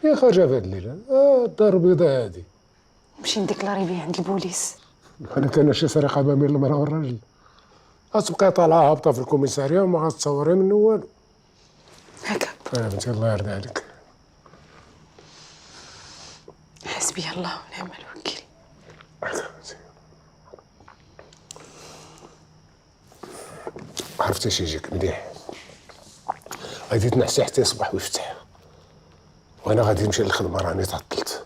هي خارجة في هاد الليلة. الدار البيضاء هادي. نمشي نديكلاري بيه عند البوليس. أنا كان شي سرقة ما بين المرأة والراجل. غتبقاي طالعة هابطة في الكوميسارية وما غتصوري منه والو. هكا. بنتي الله يرضي عليك. حسبي الله ونعم الوكيل. عرفتي شي يجيك مليح. غادي تنعسي حتى يصبح ويفتح. وانا غادي نمشي للخدمة راني تعطلت.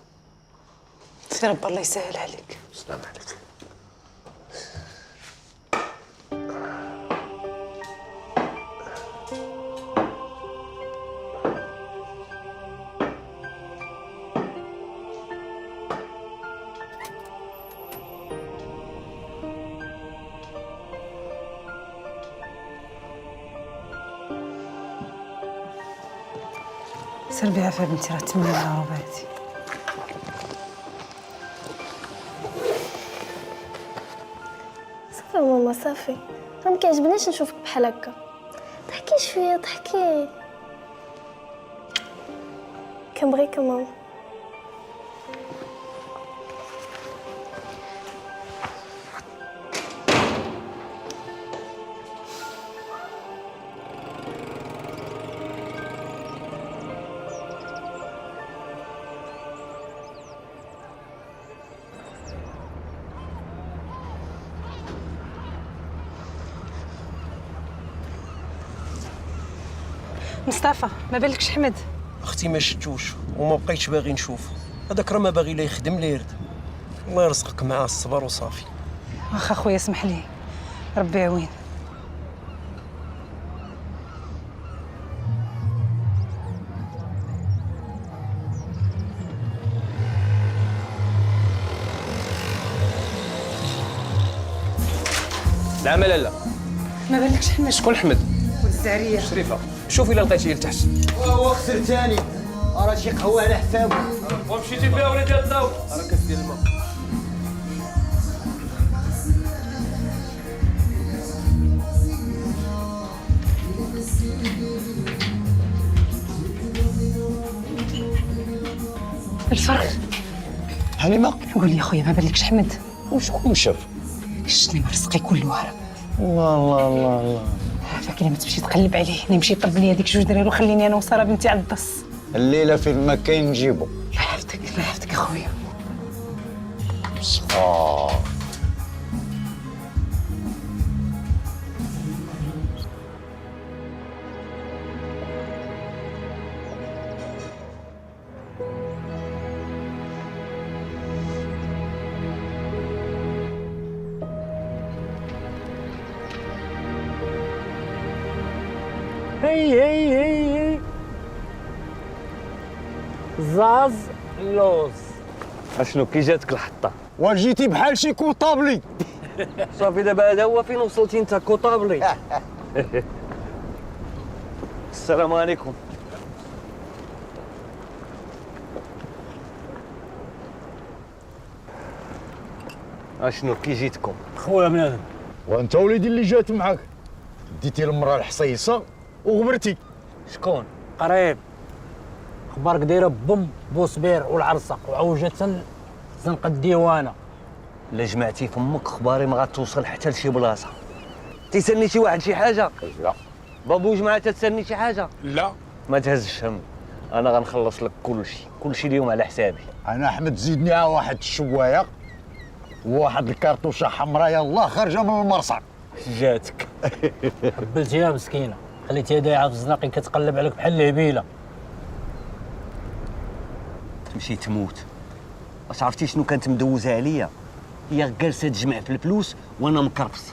سير ربي الله يسهل عليك. السلام عليك. سير بعافية بنتي راه تمنى رباتي. صافي ماما صافي راه مكيعجبنيش نشوفك بحال هكا ضحكي شويه ضحكي كنبغيك ماما مصطفى ما بالكش حمد. اختي ما شفتوش وما بقيتش باغي نشوفه. هذاك راه ما باغي لا يخدم لا يرد. الله يرزقك معاه الصبر وصافي. واخا خويا اسمح لي ربي يعاون. لا ما لا ما بالكش حمد. شكون حمد؟ والزعريه شريفه شوفي الا لقيتيه لتحت. وهو خسر ثاني راه شي قهوه على حسابه. ومشيتي فيها وليدي الضو راه كاس ديال الماء. الفرق حليمه قول يا خويا ما بالكش حمد. وشكون شاف؟ شتني مرزقي كله هرب. الله الله الله الله. فاكر لما تمشي تقلب عليه نمشي طلب لي هذيك جوج دراري وخليني انا وساره بنتي على الدص. الليله فين ما كاين نجيبو. الله يحفظك الله يحفظك اخويا. صفا هي زاز لوز. اشنو كي جاتك الحطه؟ وجيتي بحال شي كوطابلي. صافي دابا هذا هو فين وصلتي انت كوطابلي. السلام عليكم. اشنو كي جيتكم؟ خويا بنادم. وانت وليدي اللي جات معاك ديتي المراه الحصيصه وغبرتي. شكون؟ قريب. اخبارك دايره بوم بوصبير والعرسق وعوجه زنقه الديوانه. لا جمعتي فمك اخباري ما غاتوصل حتى لشي بلاصه. تيسالني شي واحد شي حاجه؟ لا. بابو جماعه تسالني شي حاجه؟ لا. ما تهزش هم. انا غنخلص لك كل شيء اليوم على حسابي. انا احمد زيدني على واحد الشوايه وواحد الكارطوشه حمراء يلاه خارجه من المرصع. جاتك. حبلتيها مسكينه خليتيها دايعه في الزناقي كتقلب عليك بحال الهبيله. تمشي تموت. واش عرفتي شنو كانت مدوزه عليا؟ هي جالسه تجمع في الفلوس وانا مكرفص.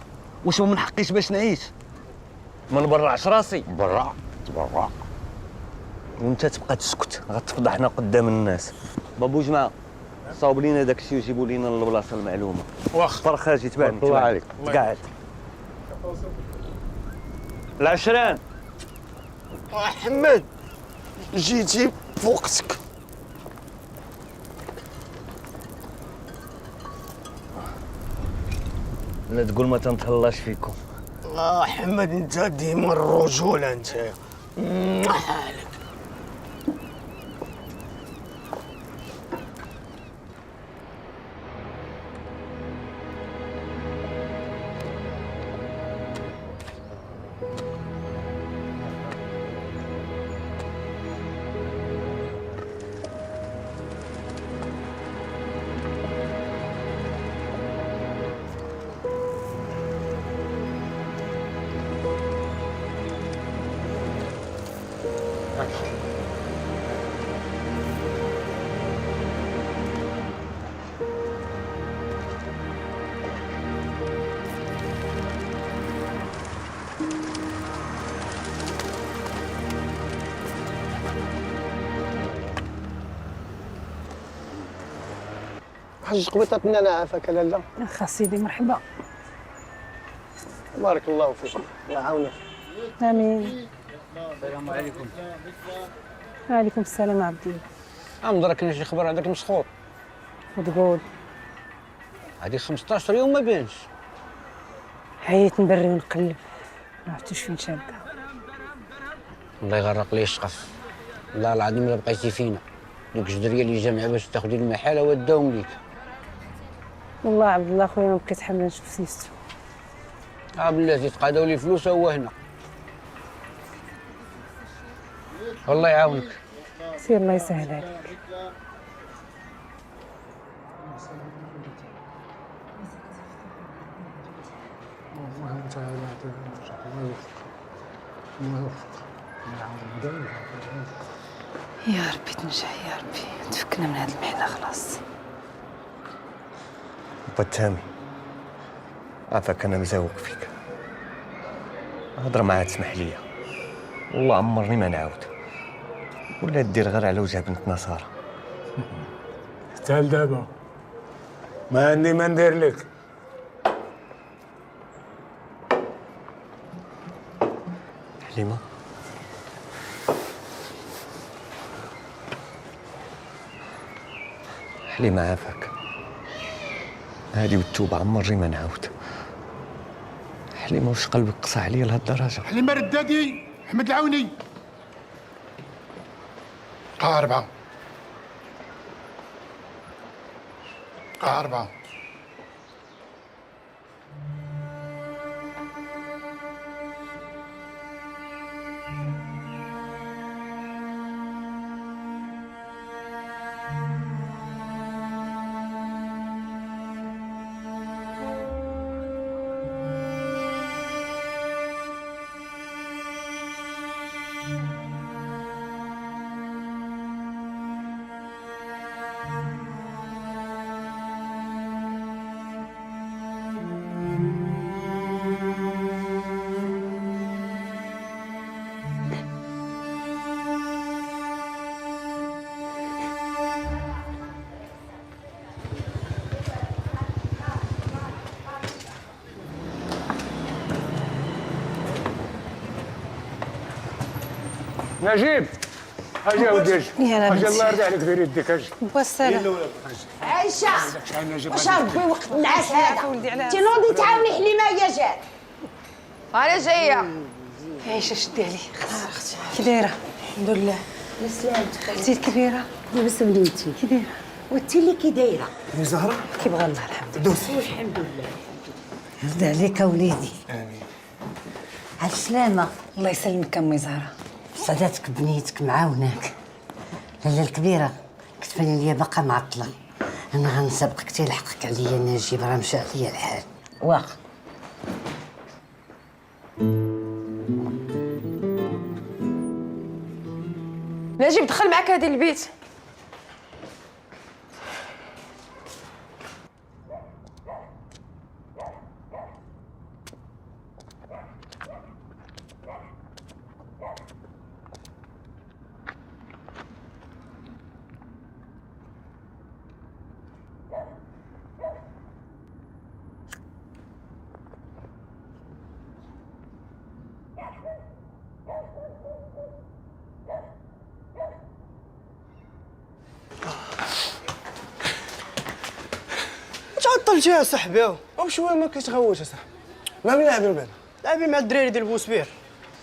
واش ما من حقيش باش نعيش؟ ما نبرعش راسي. برع تبرع وانت تبقى تسكت، غتفضحنا قدام الناس. بابو جماعه صاوب لينا داك الشيء وجيبوا لينا للبلاصه المعلومه. واخا فرخ اجي تبان الله عليك. قاعد العشران. احمد جيتي بوقتك. لا تقول ما تنتهلاش فيكم. احمد انت ديما الرجوله انت. حالك. حاج قبيطة انا عافاك لاله. اخا سيدي مرحبا. بارك الله فيك، الله يعاونك. امين. السلام عليكم. وعليكم السلام عبدي. أمضرك كاين شي خبر عندك مسخوط؟ وتقول هذه 15 يوم ما بينش. عييت نبري ونقلب ما عرفتش فين شاده. الله يغرق لي الشقف. والله العظيم الا بقيتي فينا. دوك الجدريه اللي جامعه باش تاخذي المحاله وداهم ليك. والله عبد الله خويا ما بقيت حامله نشوف سيستو. بلاتي تقادوا لي فلوس هو هنا. الله يعاونك. سير الله يسهل عليك. يا ربي تنجح يا ربي، تفكنا من هذه المحنه خلاص. با تامي عافاك انا مزاوق فيك. هضر معاه تسمح لي، والله عمرني ما نعاود ولا دير غير على وجه بنت نصارى. حتى لدابا ما عندي ما ندير لك. حليمه حليمه عافاك، هادي والتوبه عمرني ما نعاود. حليمه واش قلبك قسى عليا لهالدرجه؟ حليمه ردادي احمد العوني. 4 4 نجيب اجي اودي اجي. اجي الله يرضي عليك ديري يديك اجي. والسلام. عايشة واش ربي وقت النعاس هذا؟ انت نوضي تعاوني حليمه هي جات. انا جايه. عايشه شدي عليه. كي دايره؟ الحمد لله. يا سلامتك اختي الكبيره لاباس بنيتي. كي دايره؟ وانت اللي كي دايره؟ يا زهره كيبغى الله الحمد لله. دوسي. الحمد لله. يرضى عليك وليدي. امين. على السلامه. الله يسلمك امي زهره. سعادتك بنيتك معاوناك. لاله الكبيره كتبان ليا باقا معطله. انا غنسبقك تيلحقك عليا نجيب، راه مشى عليا الحال. واخا. نجيب دخل معك هذا البيت. قلت يا صاحبي وبشويه ما كيتغوتش اصاحبي. مع من لاعبين بنا؟ لاعبين مع الدراري ديال بوسبير.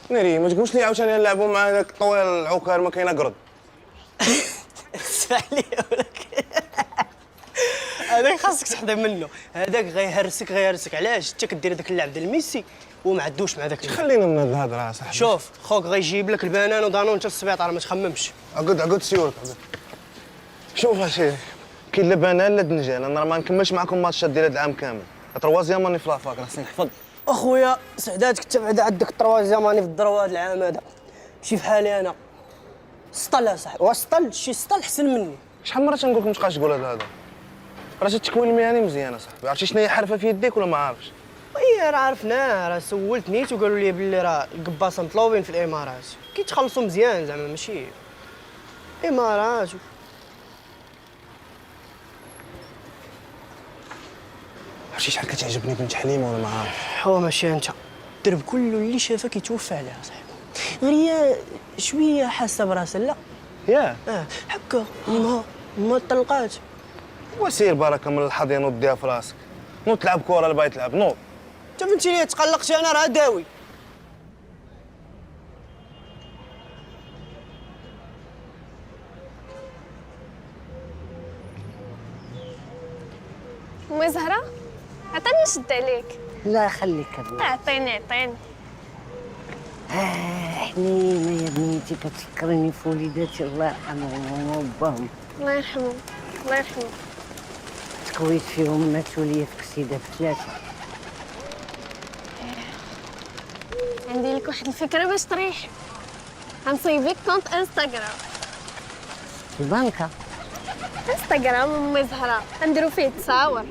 ناري ما تقولش لي عاوتاني نلعبوا مع هذاك الطويل العكار ما كاين قرد. اسمح لي ولك هذاك خاصك تحضر منه، هذاك غيهرسك علاش انت كدير هذاك اللعب ديال ميسي وما عندوش مع داك. خلينا من هاد الهضره صاحبي. شوف خوك غيجيب لك البنان ودانون حتى السبيطار ما تخممش. عقد سيورك عقد. شوف اخي كاين لا بنان لا دنجال، انا راه ما نكملش معكم ماتشات ديال هاد العام كامل. تروازيام راني في لافاك خاصني نحفظ. اخويا سعداتك انت بعدا عندك التروازيام راني في الدروا هاد العام هذا. ماشي بحالي انا. سطل اصاحبي، وسطل شي سطل احسن مني. شحال من مره تنقول لكم متبقاش تقول هذا راه التكوين المهني مزيان اصاحبي. عرفتي شنو هي حرفه في يديك ولا ما عارفش؟ اي راه عرفناه، راه سولت نيت وقالوا لي بلي راه القباصه مطلوبين في الامارات كيتخلصوا مزيان زعما ماشي امارات. عرفتي شحال كتعجبني بنت حليمه ولا ما عارف؟ هو ماشي انت الدرب كله اللي شافها كيتوفى عليها صاحبي، غير هي شويه حاسه براسها. لا ياه هكا ما طلقات. وسير بركه من الحضيان وديها في راسك. نوض تلعب كره اللي باغي تلعب نوض. انت فهمتيني تقلقت انا راه داوي. أمي زهرة عطيني نشد عليك. لا خليك عطيني حنينه يا بنيتي كتفكرني في وليداتي الله يرحمهم وباهم. الله يرحمهم الله يرحمهم. تكويت فيهم ماتوا ليا في كسيده بثلاثه. عندي لك واحد الفكرة باش تريح. غنصيبك كونت انستغرام. في البنكه انستغرام أمي زهرة غنديرو فيه تصاور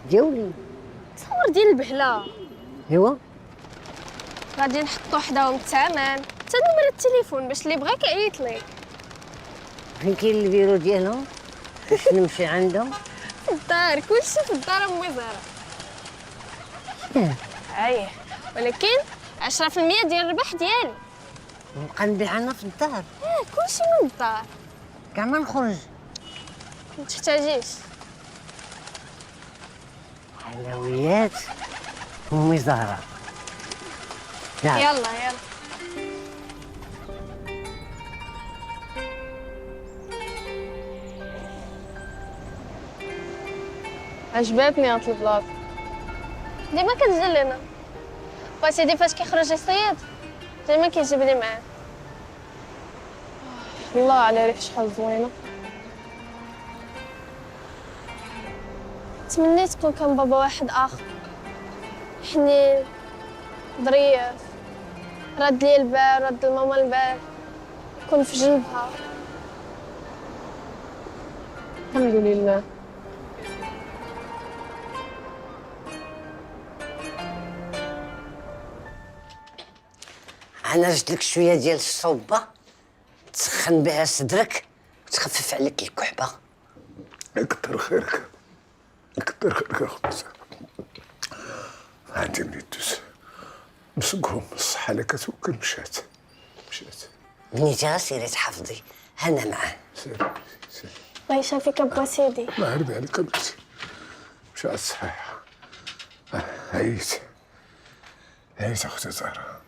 ديالي تصاور ديال البهلة. ايوا غادي نحطو حداهم الثمن حتى نمرة التليفون باش اللي بغاك يعيط ليك. فين كاين البيرو ديالهم باش نمشي عندهم؟ في الدار كلشي في الدار أمي زهرة. اييه ولكن 10% ديال الربح ديالي. نبقى نبيع انا في الدار؟ كلشي من الدار كاع ما نخرج. متحتاجيش. حلويات أمي زهرة. يلا عجبتني هاد البلاصة ديما كتجي لنا. وسيدي فاش كيخرج يصيد ديما كيجيبني معاه. الله على ريح شحال زوينة. تمنيت تكون كان بابا واحد اخر حنين ظريف رد لي البال رد لماما البال كون في جنبها. الحمد لله. انا جبت لك شويه ديال الصوبه تسخن بها صدرك وتخفف عليك الكحبه. كتر خيرك كتر خيرك اخويا. عندي بنيتوس مسقهم الصحة اللي كتوكل مشات. بنيتي سيري تحفظي انا معاه. سيري الله يشافيك ابا سيدي. الله يرضي عليك بنتي. مشات الصحيحة. عييت اختي زهرة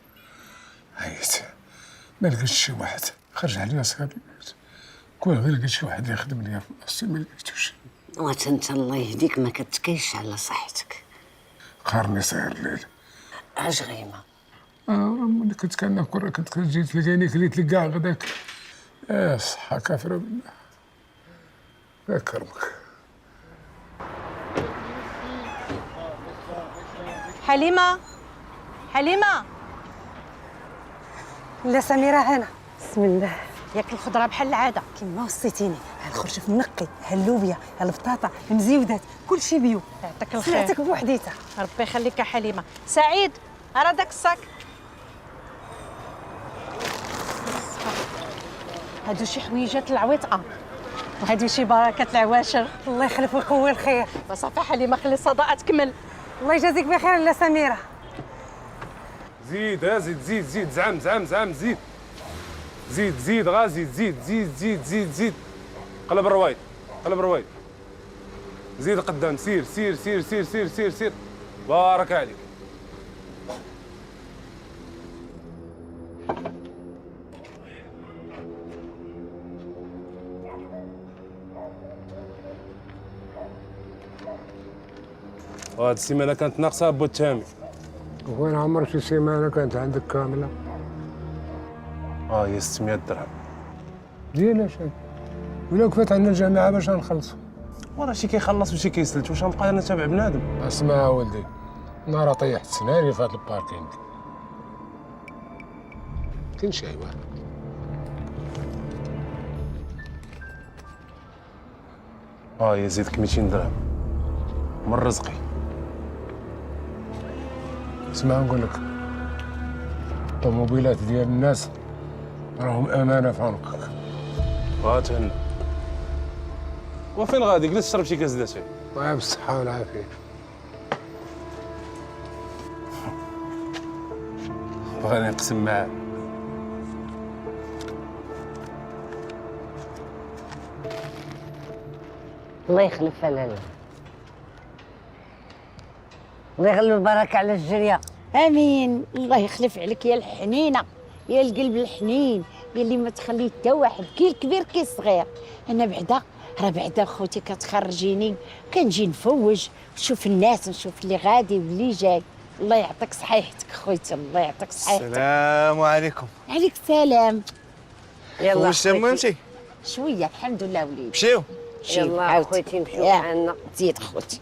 عييت. ما لقيتش شي واحد خرج عليا صحابي. كون غير لقيت شي واحد يخدم ليا في بلاصتي ما لقيتوش. وانت الله يهديك ما كتكيش على صحتك. قهرني صاير الليل. اش غيمه؟ ملي كنت كناكل كنت كتجي تلقاني كليت لك كاع غداك. الصحة كافرة بالله. الله يكرمك. حليمة لا سميرة هنا. بسم الله. ياك الخضره بحال العاده كيما وصيتيني. الخرجف منقي اللوبيا البطاطا المزيودات كلشي بيو. يعطيك الخير. سلعتك بوحديتها. ربي يخليك يا حليمه. سعيد راه داك الصاك. هادو شي حويجات العويطه وهادو شي بركات العواشر. الله يخلف ويقوي الخير. صافي حليمه خلي الصداقه تكمل. الله يجازيك بخير لا سميره. زيد زيد زعم زيد غازي زيد قلب الروايد زيد قدام، سير سير سير سير سير سير سير. بارك عليك. وهاد السيمانه كانت ناقصه ابو التامي. وين عمر شي سيمانه كانت عندك كامله؟ هي 600 درهم. ديال اش؟ ولا كفات عندنا الجامعه باش نخلصوا. وراه شي كيخلص وشي كيسلت، واش غنبقى انا تابع بنادم؟ اسمع ولدي، نهار طيحت سناني في هذا الباركينغ. كاين شي واحد. يزيدك 200 درهم من رزقي. اسمع نقول لك، الطوموبيلات ديال الناس راهم امانه في عنقك. تهنى. وفين غادي؟ جلس شرب شي كاس داتاي. طيب بالصحه والعافيه. بغاني نقسم معاه. الله يخلف لالا، الله يغلب البركه على الجريه. امين. الله يخلف عليك يا الحنينه، يا القلب الحنين، يا اللي ما تخلي حتى واحد كي الكبير كي الصغير. انا بعدا خوتي كتخرجيني كنجي نفوج نشوف الناس، نشوف اللي غادي واللي جاي. الله يعطيك صحيحتك خويتي، الله يعطيك صحيحتك. السلام عليكم. عليك السلام. يلا واش تممتي؟ شويه الحمد لله وليدي. مشيو. يلا خوتي نمشيو معنا. زيد خوتي.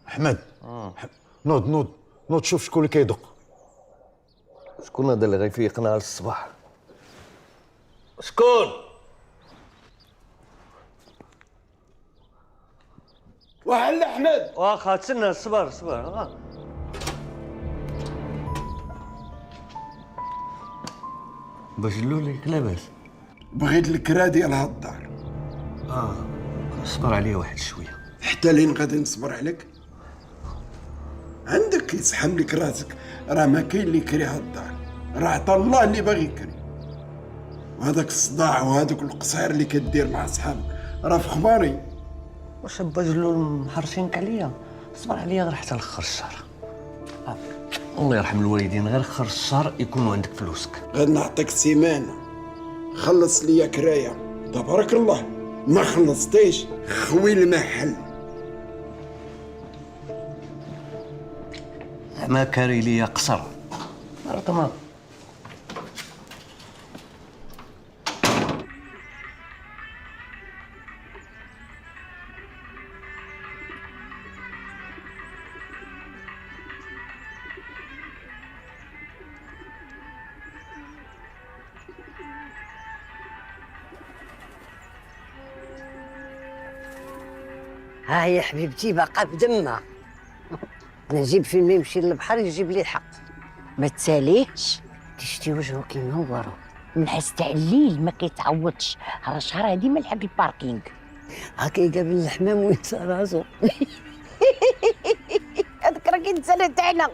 احمد، نوض شوف شكون اللي كيدق. شكون هذا اللي غيفيقنا على الصباح؟ شكون؟ وهلا احمد. واخا تسنى، صبر. باش اللولي لاباس؟ بغيت الكرا ديال هاد الدار. صبر عليا واحد شويه. حتى لين غادي نصبر عليك؟ عندك يسحم لك راسك، راه ما كاين اللي يكري هاد الدار، راه عطا الله اللي باغي يكري. وهذاك الصداع وهذوك القصير اللي كدير مع صحابك راه في خباري. واش با جلول محرشينك عليا؟ صبر عليا غير حتى لاخر الشهر. الله يرحم الوالدين، غير اخر الشهر يكونوا عندك فلوسك. غادي نعطيك سيمانه خلص ليا كرايه، تبارك الله. ما خلصتيش خوي المحل. ما كاري ليا قصر. تمام. ها هي حبيبتي باقا بدمها. نجيب فيلم يمشي للبحر يجيب لي الحق. ما تساليش شتي وجهه كينور من حس تاع الليل ما كيتعوضش. راه الشهر هادي ملحق الباركينغ. ها كيقابل الحمام وينسى راسو. هذاك راه كيتسالى تاعنا.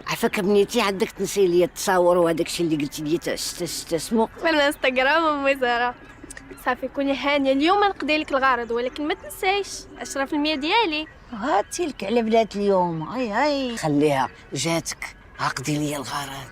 عفاك بنيتي عندك تنسي لي التصاور وهذاك الشيء اللي قلتي لي اسمو من الانستغرام امي زهره. صافي كوني هانيه، اليوم نقضي لك الغرض، ولكن ما تنسايش 10% ديالي. هاتي لك على بنات اليوم. هاي خليها جاتك، عقدي لي الغرض.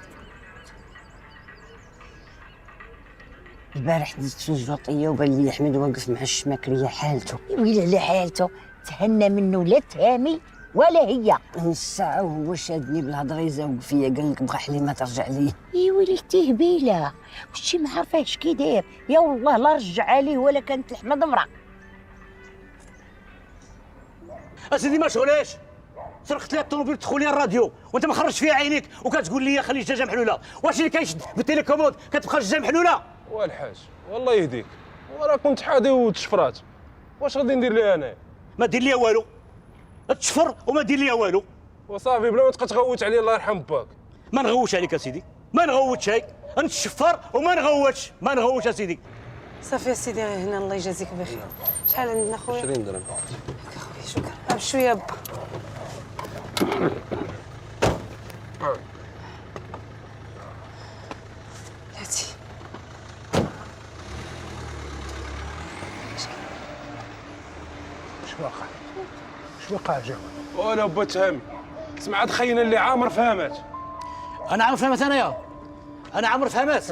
البارح دزت في الجوطيه وبان لي احمد واقف مع الشماكريه حالته. ويلي على حالته، تهنى منه لا تهامي ولا هي. الساعه وهو شادني بالهضره يزوق فيا، قال لك بغا حليمه ترجع لي. يا وليدتي هبيله، وشتي ما عارفه اش كيداير. يا والله لا رجع عليه ولا كانت لحمه ضمره. اسيدي ما شغلاش، سرقت لها الطوموبيل تدخل لي الراديو وانت ما خرجت فيها عينيك وكتقول لي خلي الدجاجه محلوله. واش اللي كيشد بالتليكوموند كتبقى الدجاجه محلوله؟ والحاج والله يهديك، وراه كنت حاضي وتشفرات. واش غادي ندير ليها انا؟ ما دير ليا والو، تشفر وما دير ليا والو. وصافي بلا ما تبقى تغوت عليا الله يرحم باك. ما نغوتش عليك اسيدي، ما نغوتش هاي، نتشفر وما نغوتش، ما نغوتش اسيدي. صافي اسيدي غير هنا، الله يجازيك بخير. شحال عندنا خويا؟ 20 درهم. خويا شكرا. بشويه با. هاتي. شو واقع؟ شو واقع جا؟ ولا با تهمي. سمعت خينا اللي عامر فهمات. انا عامر فهمات انايا. انا عامر فهمات.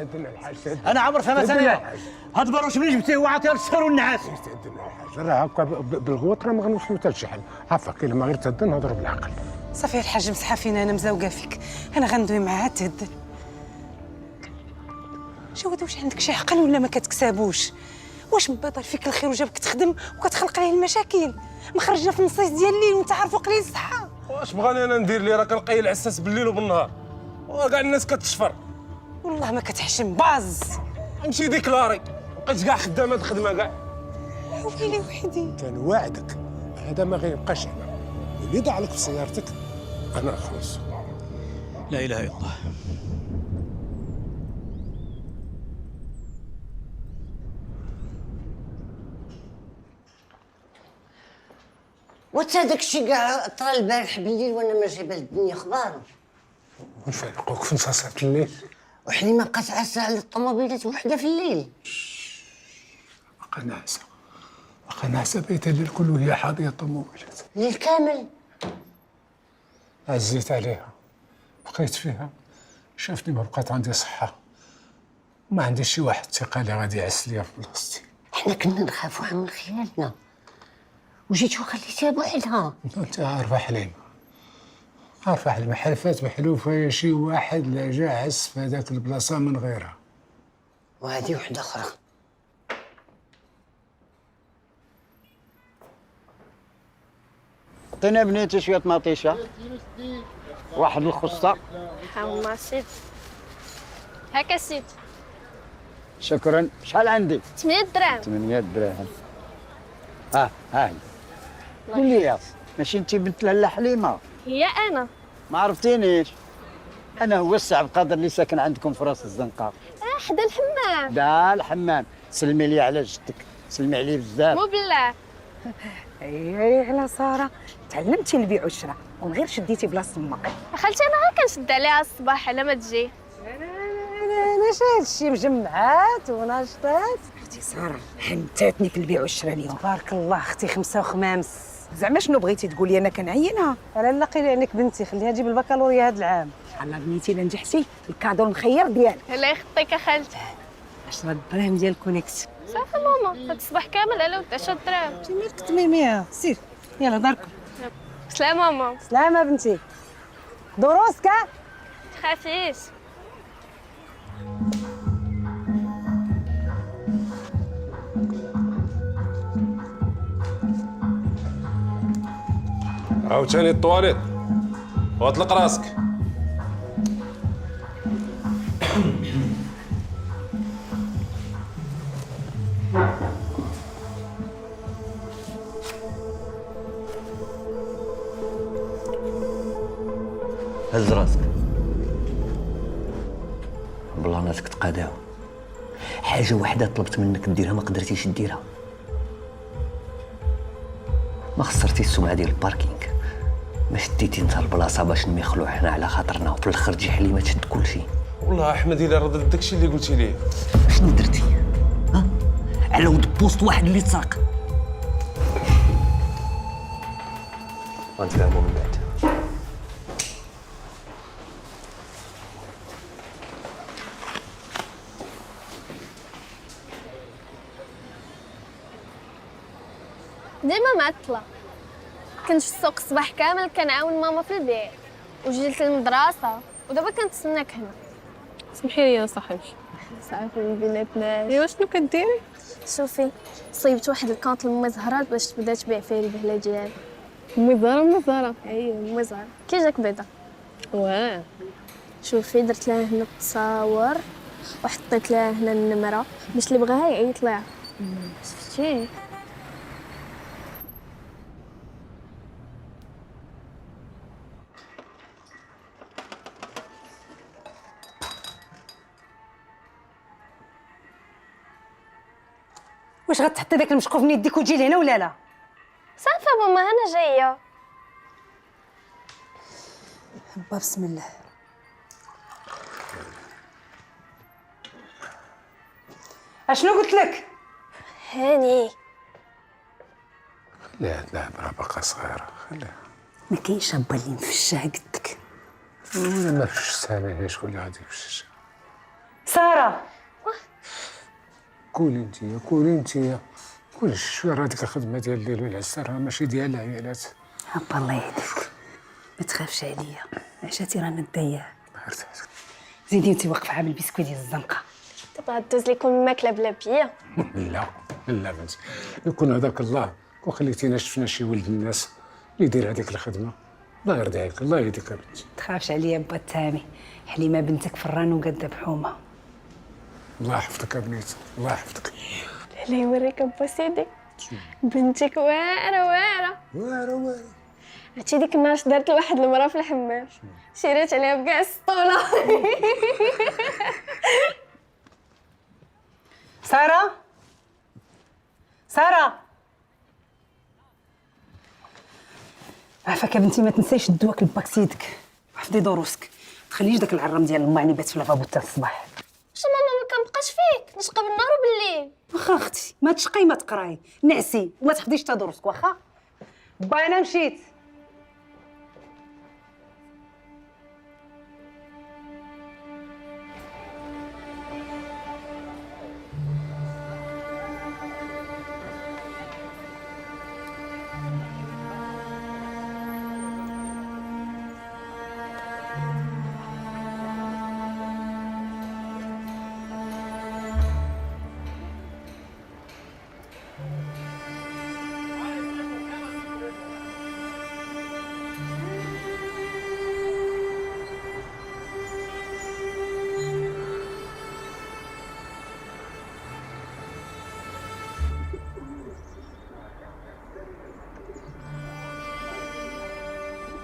انا عامر فهمات انايا. هاد البروش منين جبتيه وعطيه للسكر والنعاس؟ راه هكا بالغوط راه ما غنوصلو حتى لشي حل. عافاك الا ما غير تهدى نهضروا بالعقل. صافي الحاج مسحه فينا، انا مزوقه فيك، انا غندوي معاها تهدن. جواد واش عندك شي عقل ولا ما كتكسبوش؟ واش مبادر فيك الخير وجابك تخدم وكتخلق عليه المشاكل؟ مخرجنا في النصيص ديال الليل وانت عارفو قليل الصحه. واش بغاني انا ندير لي؟ راه كنلقى العساس بالليل وبالنهار وكاع الناس كتشفر. والله ما كتحشم باز. نمشي ديكلاري بقيت كاع خدامه الخدمه كاع. ويلي وحدي. كنواعدك هذا ما غيبقاش هنا. اللي ضاع لك في سيارتك انا نخلص. لا اله الا الله. وتا داكشي كاع طرا البارح بالليل وانا ما جايبه للدنيا خبار. ونفارقوك في نص ساعة الليل. وحليمه بقات عاسه على الطوموبيلات وحده في الليل. بقى ناعسه بيت الليل كله هي حاضيه الطوموبيلات. الليل كامل. عزيت عليها بقيت فيها، شافتني ما بقات عندي صحه، ما عندي شي واحد ثقه اللي غادي يعس ليا في بلاصتي. حنا كنا نخافوها من خيالنا وجيت وخليتيها بوحدها. انت عارفه حليمه، عارفه حليمه حلفات بحلوفها يا شي واحد لا جا عس في هذاك البلاصه من غيرها. وهذه وحده اخرى. عطينا بنيتي شويه مطيشه، واحد الخصه. حاول سيد. هكا سيد. شكرا. شحال عندي؟ 8 دراهم. 8 دراهم. ها هي. قول لي ماشي انت بنت لاله حليمه؟ هي انا. ما عرفتينيش؟ انا هو السعب قادر اللي ساكن عندكم في راس الزنقه. حدا الحمام. دا الحمام. سلمي لي على جدك، سلمي عليه بزاف. مو بالله. اي على ساره تعلمتي البيع والشراء ومن غير شديتي بلاصه امك. خالتي انا غير كنشد عليها الصباح على ما تجي. انا هادشي مجمعات وناشطات. اختي ساره حنتاتني في البيع والشراء اليوم. تبارك الله اختي، خمسه وخمامس. زعما شنو بغيتي تقولي؟ انا كنعينها. لا قيلي عينك بنتي، خليها تجيب البكالوريا هذا العام. الله بنيتي الا نجحتي الكادو المخير ديالك. الله يخطيك خالتي. 10 دراهم ديال الكونيكس. صافي ماما، هاد الصباح كامل على ود 10 دراهم. انت مالك تميميه، سير يلا داركم. سلامة ماما. سلامة بنتي. دروسك تخافيش. عاوتاني الطواليط واطلق راسك. هز راسك. بلاناتك تقاداو. حاجه واحده طلبت منك ديرها ما قدرتيش ديرها. ما خسرتي السمعه ديال الباركينغ، ما شديتي انت البلاصه باش نميخلو حنا على خاطرنا، وفي الاخر تجي حليمه تشد كلشي. والله احمد الا ردت داكشي اللي قلتي ليه. شنو درتي؟ ها؟ على ود بوست واحد اللي تسرق. غنتفاهموا من بعد. ديما معطلة. كنت في السوق الصباح كامل كنعاون ماما في البيع، وجيت للمدرسة ودابا كنتسناك هنا. سمحي لي صاحبتي. صافي ما بيناتناش. ايوا شنو كديري؟ شوفي صيبت واحد الكونط لمي زهرات باش تبدا تبيع فيه البهله ديالي. مي زهره؟ ايوا مي زهره. كي جاك بيضه؟ واه. شوفي درت لها هنا التصاور وحطيت لها هنا النمره باش اللي بغاها يعيط ليها. شفتي؟ واش غتحطي داك المشقوف من يديك وتجي لهنا ولا لا؟ صافي ماما انا جايه. با بسم الله. اشنو قلت لك؟ هاني لا لا راه باقا صغيره خليها. ما كاينش با اللي مفشاه قدك. ولا ما فشت انا شكون اللي غادي يفشش؟ ساره قولي انتيا قولي انتيا قولي شويه راه ديك الخدمه ديال الليل والعسل راه ماشي ديال العيالات. هبا الله يهديك ما تخافش عليا عشاتي رانا ندايا. زيدي انت واقفه عامل البسكويت ديال الزنقه. تبغى دوز لكم الماكله بلا بيا؟ لا لا بنتي يكون هذاك الله وخليتينا شفنا شي ولد الناس اللي يدير هذيك الخدمه. الله يرضي عليك الله يهديك يا بنتي. تخافش عليا با تامي حليمه بنتك فران وقاده بحومه. الله يحفظك يا بنيتي الله يحفظك. لا يوريك با سيدي بنتك واعره واعره واعره. عرفتي ديك النهار دارت لواحد المراه في الحمام شريت عليها بكاع السطوله. ساره ساره عافاك يا بنتي ما تنسايش الدواك لباكسيدك وحفظي دروسك. تخليش داك العرام ديال الماء اللي بات في الافابو حتى الصباح. واش ماما ما كنبقاش فيك نشقى بالنهار وبالليل؟ واخا اختي ما تشقي ما تقراي نعسي وما تحفظيش حتى دروسك واخا. با انا مشيت.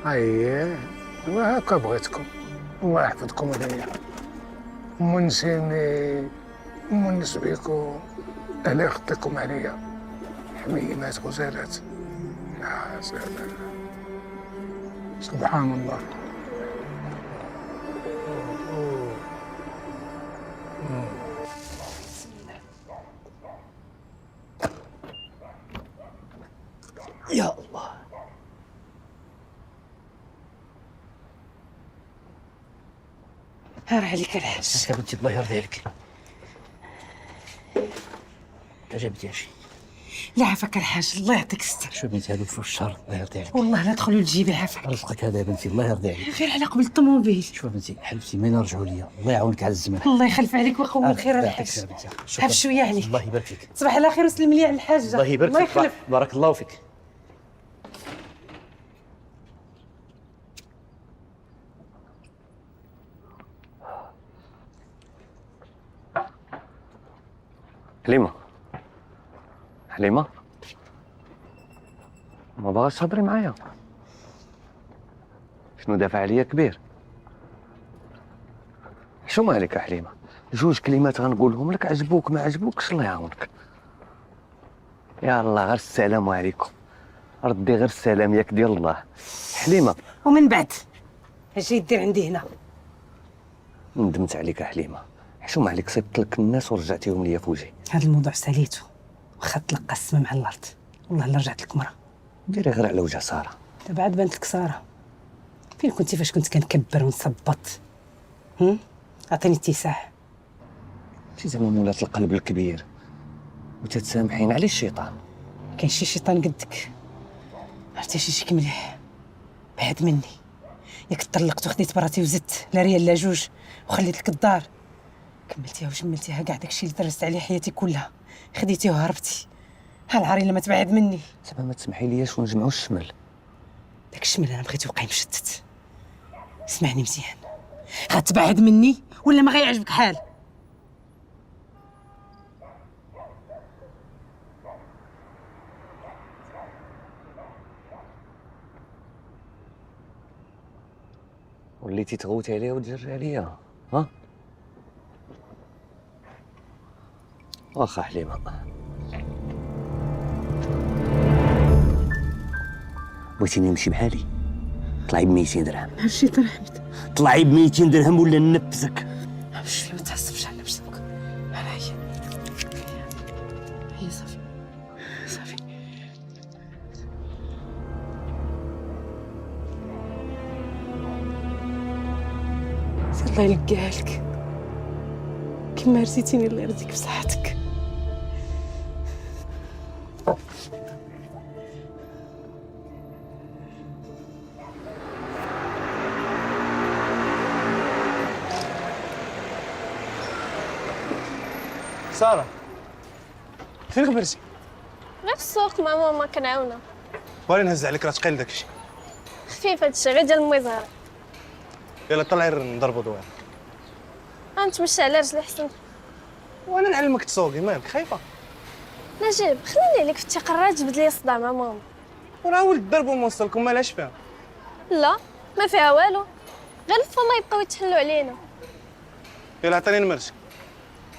اييه وهكا بغيتكم الله يحفظكم عليا ومنسيني ومنس بيكم اهلا يخطيكم عليا حميمات غزالات. يا سلام سبحان الله. يا الله هار عليك الحاج. يا بنتي الله يرضي عليك. عجبتي شي؟ لا عافاك الحاج الله يعطيك الستر. شو بنتي هذوك في الشهر الله يرضي عليك. والله لا تدخلوا لجيبي عافاك. رزقك هذا يا بنتي الله يرضي عليك. غير على قبل الطوموبيل. شوف بنتي حلفتي ما يرجعوا ليا الله يعاونك على الزمان. الله يخلف عليك ويقوي الخير الحاج. حب شويه عليك. الله يبارك فيك. صباح على خير وسلم لي على الحاجه. الله يبارك الله فيك يخلف. بارك الله فيك. حليمة حليمة ما باغاش تهضري معايا؟ شنو دافع عليا كبير؟ شو مالك يا حليمة؟ جوج كلمات غنقولهم لك عجبوك ما عجبوكش الله يعاونك. يا الله غير السلام عليكم. ردي غير السلام ياك ديال الله. حليمة ومن بعد اش جاي دير عندي هنا؟ ندمت عليك يا حليمة. حشوم عليك صيبت لك الناس ورجعتيهم ليا في وجهي. هذا الموضوع ساليته واخا تلقى السما مع الارض والله الا رجعت لك مرة. ديري غير على وجه سارة. دابا عاد بانت لك سارة. فين كنتي فاش كنت كنكبر ونثبط؟ عطيني اتساع. انتي زعما مولات القلب الكبير وتتسامحين على الشيطان. كاين شي شيطان قدك عرفتي شي مليح بعد مني. ياك طلقت وخديت براتي وزدت لا ريال لا جوج وخليت لك الدار كملتيها وجملتيها كاع داكشي اللي درست عليه حياتي كلها خديتيه وهربتي. ها العار الا ما تبعد مني. زعما ما تسمحي لياش ونجمعوا الشمل. داك الشمل انا بغيتو يبقى مشتت. اسمعني مزيان غتبعد مني ولا ما غيعجبك حال؟ وليتي تغوتي عليها وتجري عليها، ها؟ واخا حليمه، بغيتيني نمشي بحالي؟ طلعي ب 200 درهم. هادشي ترحمت. طلعي ب 200 درهم ولا ننفسك. ماشي ما تعصبش على نفسك. انا هي صافي صافي. الله يلقاها لك كما رزيتيني الله يرزيك بصحتك. ساره فين خبرتي؟ غير في السوق مع ماما كنعاونها. بغيت نهز عليك راه ثقيل داكشي. خفيف هادشي غير ديال المزارع. يلا طلعي نضربوا دوار. غنتمشى على رجلي حسن. وانا نعلمك تسوقي مالك خايفه؟ نجيب خليني عليك في التقرات جبد لي الصداع مع ماما. وراه ولد الدرب وموصلكم مالاش فيها. لا ما فيها والو، غير الفما يبقاو يتحلوا علينا. يلا عطيني نمرتك.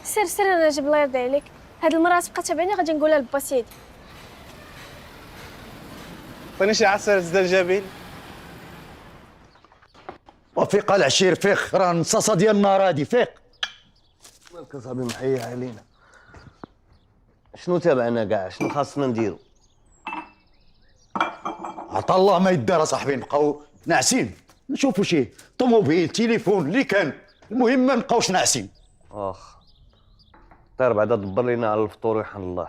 سير سير انا نجيب الله يرضي عليك. هاد المراه تبقى تابعني غادي نقولها لبا سيدي. عطيني شي عصير زنجبيل. وفيق العشير فيق، راه النصاصه ديال النار هادي فيق. مالك اصاحبي محيح علينا؟ شنو تابعنا كاع؟ شنو خاصنا نديرو؟ عطا الله ما يدار اصاحبي، نبقاو ناعسين نشوفوا شي طوموبيل تليفون اللي كان، المهم ما نبقاوش ناعسين. اخ طير بعدا دبر لينا على الفطور ويحن الله.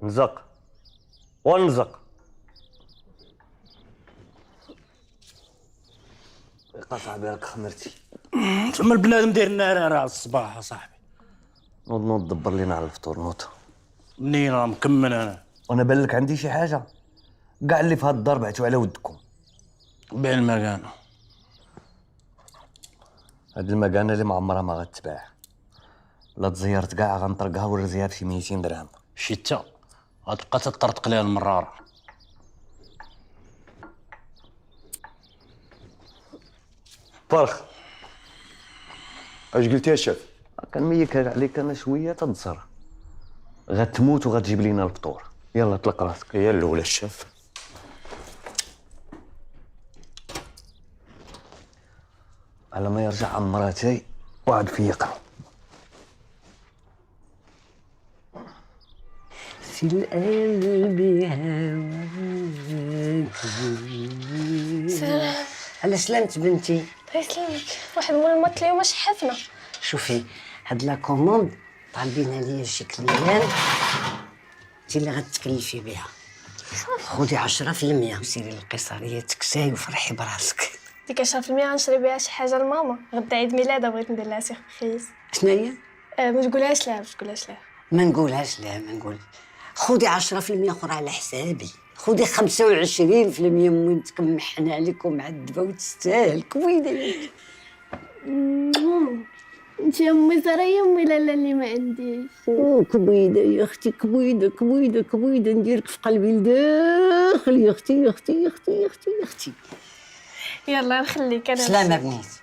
نزق ونزق. يبقى صاحبي راك خمرتي. تما البنادم داير النار راه على الصباح اصاحبي. نوض دبر لينا على الفطور نوض. منين راه مكمل انا. وانا بان لك عندي شي حاجه، كاع اللي في هاد الدار بعتو على ودكم. بين المكانه. هاد المكانه اللي معمرها ما غتباع، لا تزيرت كاع غنطرقها ونرزيها بشي 200 درهم. شتا غتبقى تطرطق ليها المراره. فرخ اش قلتي يا شاف؟ كنميك عليك انا شويه تنصر، غتموت وغتجيب لينا الفطور. يلا طلق راسك. هي الاولى الشاف. على ما يرجع عن مراتي وعد فيقنا. في القلب هواك. سلام. على سلامة بنتي. الله يسلمك، واحد مول الماط اليوم شحفنا. شوفي هاد لا كوموند طالبينها ليا شي كليان انت اللي غتكلفي بها. خذي 10% وسيري للقيصريه تكساي وفرحي براسك. ديك 10% غنشري بها شي حاجه لماما، غدا عيد ميلادها بغيت ندير لها شي خفيس. شناهي؟ ما تقولهاش لها، ما تقولهاش لها. ما نقولهاش لا ما نقول. خذي 10% اخرى على حسابي، خذي 25% وين تكمحنا عليك ومعذبه وتستاهل كوينه. انت يا امي زهره يا امي لالا اللي ما عنديش. كبيده يا اختي كبيده كبيده كبيده نديرك في قلبي لداخل يا اختي يا اختي يا اختي يا اختي يا اختي. يلا نخليك انا. سلامه بنيتي.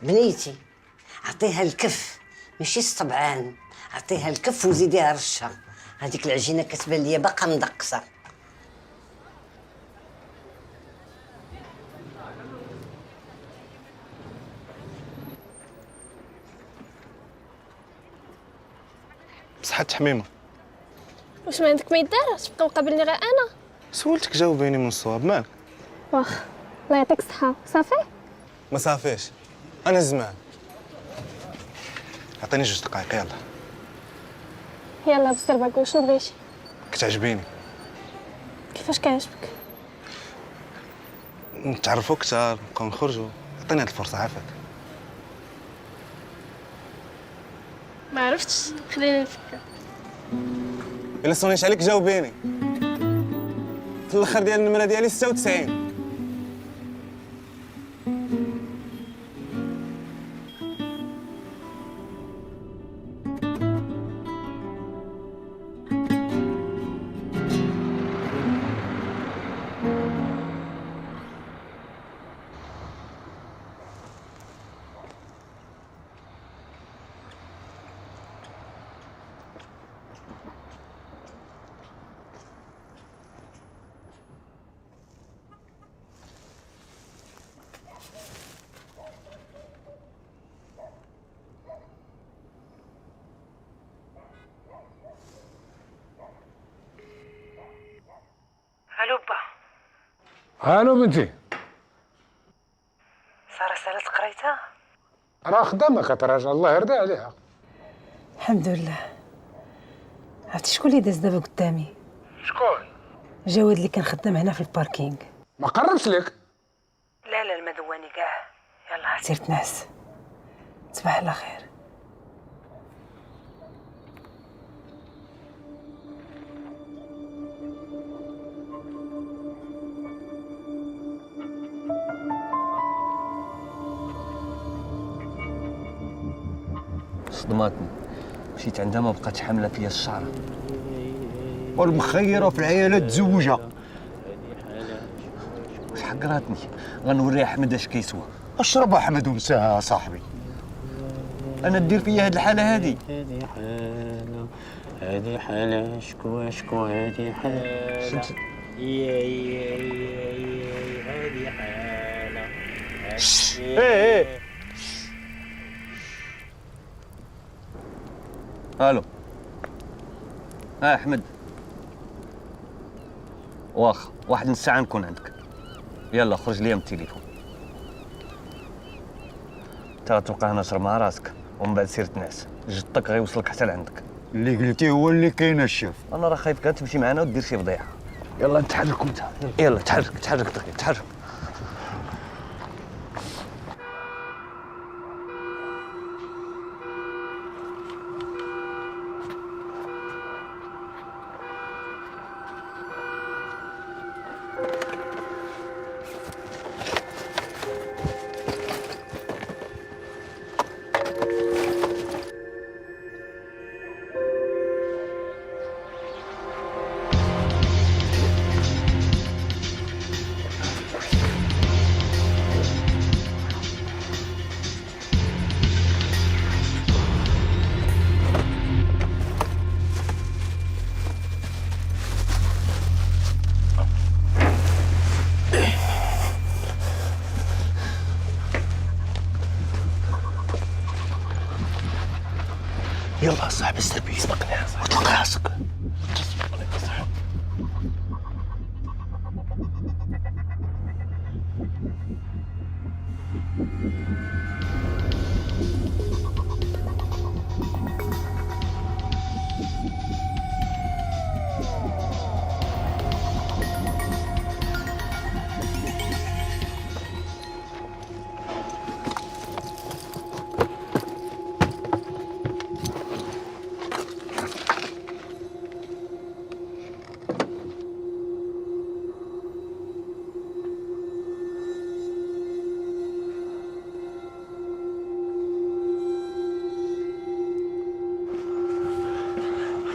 بنيتي عطيها الكف ماشي الصبعان، عطيها الكف وزيديها رشه. هذيك العجينه كتبان ليا باقا مدقسه. بصحة حميمه. واش ما عندك ما يدار؟ تبقى مقابلني غير انا؟ سولتك جاوبيني من الصواب مالك؟ واخ الله يعطيك الصحه. صافي؟ ما صافيش، انا زمان. عطيني 2 دقائق يلا. يلا بسير باكل شنو بغيتي؟ كتعجبيني. كيفاش كيعجبك؟ نتعرفوا اكثر نبقاو نخرجوا. عطيني هاد الفرصه عافاك. ما عرفتش، خليني نفكر. الا صونيش عليك جاوبيني. في الاخر ديال النمره ديالي 96. الو بنتي، صار رسالة قريتها؟ راه خدامة كتراجع، الله يرضي عليها. الحمد لله. عرفتي شكون اللي داز دابا قدامي؟ شكون؟ جواد اللي كان خدام هنا في الباركينغ. ما قربش لك؟ لا لا ما دواني كاع. يلا سيرت ناس. تصبح على خير. صدماتني، مشيت عندها ما بقاتش حامله فيا الشعره، والمخيره في العيالات تزوجها. واش حقراتني، غنوري احمد اش كيسوى. اشرب احمد ونساها صاحبي. انا دير فيا هاد الحاله هادي. هذه حالة شكوى شكوى هذه حالة هذه حالة. ايه الو. احمد، واخا واحد نص ساعه نكون عندك. يلا خرج ليا من التليفون. انت تبقى هنا شرب مع راسك ومن بعد سير تنعس، جدك غيوصلك حتى لعندك. اللي قلتي هو اللي كاين الشاف. انا راه خايف كان تمشي معنا ودير شي فضيحه. يلا نتحرك انت، يلا تحرك دقيقه تحرك. يلا صاحبي السربي سبقني، اطلق راسك.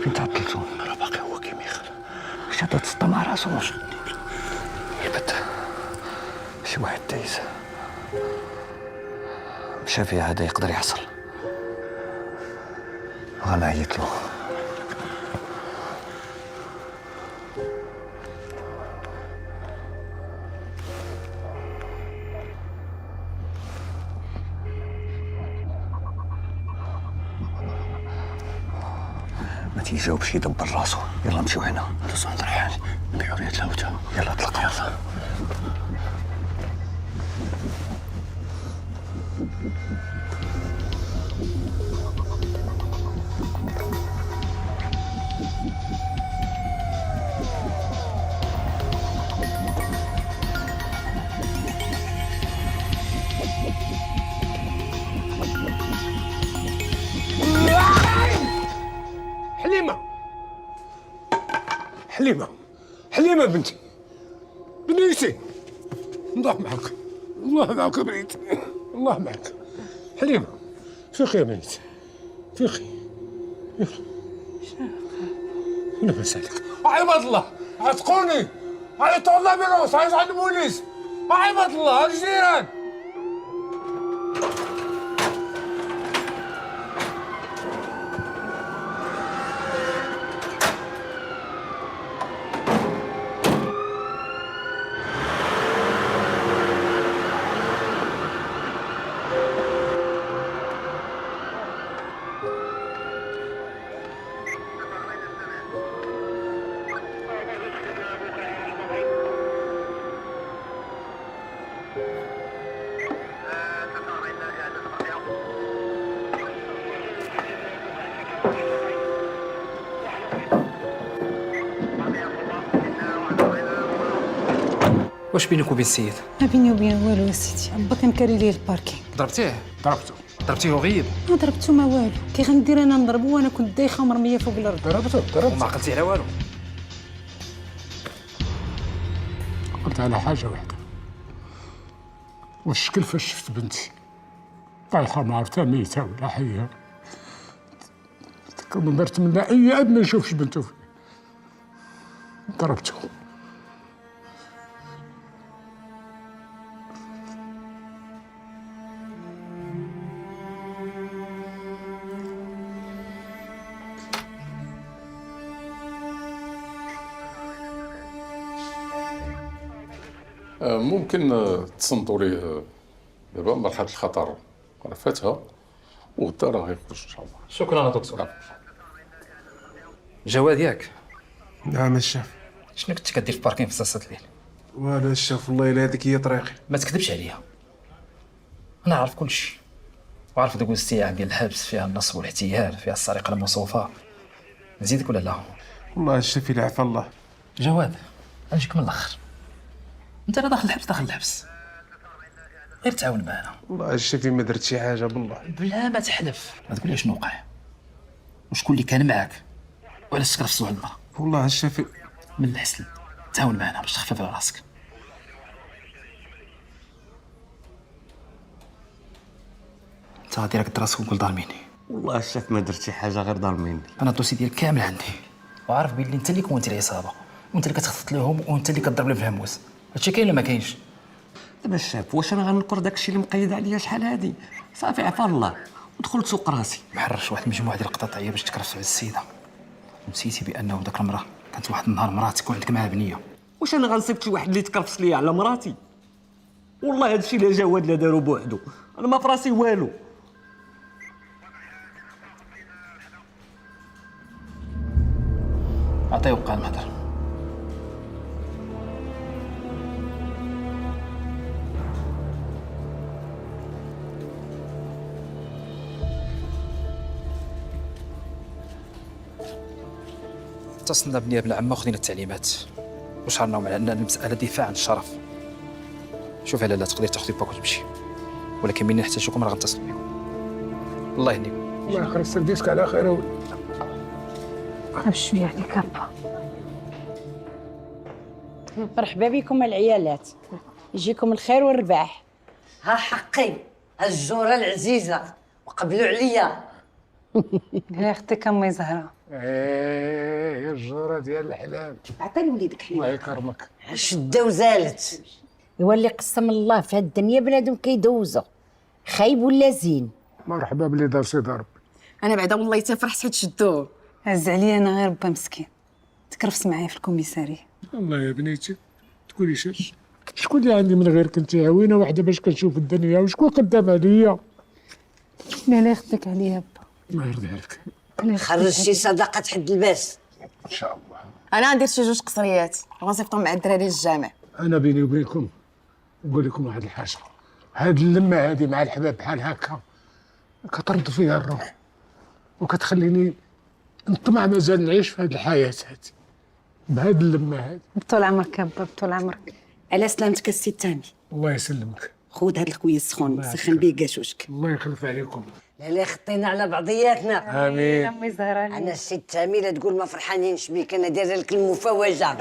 فين تعطلتو؟ راه باقي هو كيميخل. واش هذا تصدى مع راسو واش ندير؟ البت شي واحد دايز مشى فيها، هذا يقدر يحصل. غنعيط له. ما تيجاوبش يدبر راسو. يلا نمشيو هنا ندوزو عند ريحان نبيعو ريحة الهوتا. يلا اطلق. يلا حليمة بنتي، بنيتي، الله معك، الله معك بنيتي، الله معك. حليمة فيقي يا بنيتي، فيقي. أنا بسألك عباد الله عتقوني، عيطوا الله بالروس، عايز عند البوليس. عباد الله الجيران. واش بينك وبين السيد؟ ما بيني وبين والو يا سيدي، با كان كاري ليه الباركينغ. ضربتيه؟ ضربته. ضربتيه وغيب؟ ما ضربته ما والو، كي غندير انا نضربو وانا كنت دايخه مرميه فوق الارض. ضربته وما عقلتي على والو؟ قلت على حاجه واحده، واش كيفاش شفت بنتي طايحه ما عرفتها ميته ولا حيه، ما درت منها اي اب ما يشوفش بنته فيه. ضربته. ممكن تصنتوا ليه دابا مرحله الخطر راه فاتها وغدا راه غيخرج ان شاء الله. شكرا دكتور. جواد ياك؟ نعم الشاف. شنو كنت كدير في باركين في ساسة الليل؟ والو الشاف، والله الا هذيك هي طريقي. ما تكذبش عليا، انا عارف كلشي، وعارف دوك الاستيعاب ديال الحبس فيها النصب والاحتيال، فيها السرقه الموصوفه. نزيدك ولا لا؟ والله الشاف الا عفا الله. جواد نجيك من الاخر، انت راه داخل الحبس داخل الحبس، غير تعاون معنا. والله الشافي ما درت شي حاجه بالله. بلا ما تحلف، ما تقول لي شنو وقع، وشكون اللي كان معاك، وعلاش تكرفصوا على المرا. والله الشافي من الحسن تعاون معنا باش تخفف على راسك. انت غادي راك دراسك وقول ظالميني. والله الشاف ما درت شي حاجه غير ظالميني. انا الدوسي ديالك كامل عندي، وعارف بلي انت اللي كونتي العصابه، وانت اللي كتخطط لهم، وانت اللي كتضرب لهم في الهموس. هادشي كاين ولا ما كاينش؟ دابا الشاف واش انا غنقر داكشي اللي مقيد عليا شحال هادي؟ صافي عفا الله ودخلت سوق راسي. محرش واحد المجموعه ديال القطاطعيه باش تكرفسوا على السيده، نسيتي بانه داك المراه كانت واحد النهار مراتك وعندك معاها بنيه. واش انا غنصيب شي واحد اللي تكرفس ليا على مراتي؟ والله هادشي لا جواد لا دارو بوحدو، انا ما فراسي والو. عطيه وبقى المهدر. اتصلنا بالنيابه العامه وخدينا التعليمات، وشعرناهم على ان المساله دفاع عن الشرف. شوف لالا تقدر تاخذي باك وتمشي، ولكن منين نحتاجوكم راه غنتصل بكم. الله يهنيكم. الله يخلص سرديسك على خير اولي. بشويه عليك ابا. مرحبا بكم العيالات، يجيكم الخير والرباح. ها حقي الجوره العزيزه وقبلوا عليا. يا اختك امي زهره. ايه الجوره ديال الحلال. عطيني وليدك حنا. الله يكرمك. شده وزالت. ايوا اللي قسم الله في هاد الدنيا بنادم كيدوزو، خايب ولا زين. مرحبا باللي دار سيدي ربي. انا بعدا والله حتى فرحت حيت شدوه. هز عليا انا غير با مسكين، تكرفس معايا في الكوميساريه. الله يا بنيتي تقولي شكون اللي عندي من غيرك؟ انت عوينه واحده باش كنشوف الدنيا، وشكون قدام عليا؟ لا يخدك عليا با. الله يرضي عليك. خرج شي صدقه حد الباس ان شاء الله. انا غندير شي 2 قصريات غنصيفطهم مع الدراري للجامع. انا بيني وبينكم نقول لكم واحد الحاجه، هاد اللمه هادي مع الحباب بحال هكا كترد فيها الروح، وكتخليني نطمع مازال نعيش في هاد الحياه هادي بهاد اللمه هادي. طول عمرك يا با، طول عمرك. على سلامتك السي تامي. الله يسلمك. خذ هاد الخويه السخون سخن بيه كاشوشك. الله يخلف عليكم. لا خطينا على بعضياتنا. امين. امي زهره. انا السي تامي لا تقول ما فرحانينش بيك، انا دايره لك المفوجه.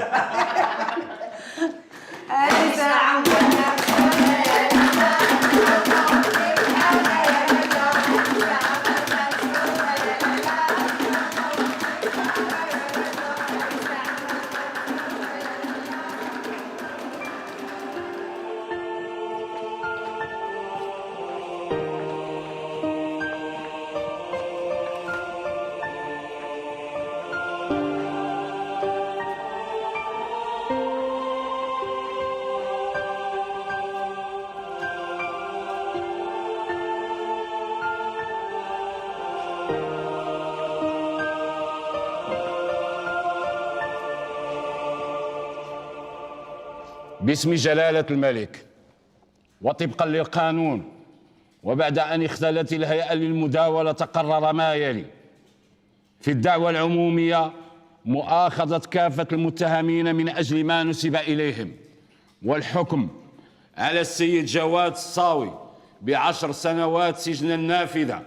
هذه ساعه باسم جلالة الملك وطبقا للقانون، وبعد أن اختلت الهيئة للمداولة، تقرر ما يلي: في الدعوى العمومية مؤاخذة كافة المتهمين من أجل ما نسب إليهم، والحكم على السيد جواد الصاوي ب10 سنوات سجنا نافذة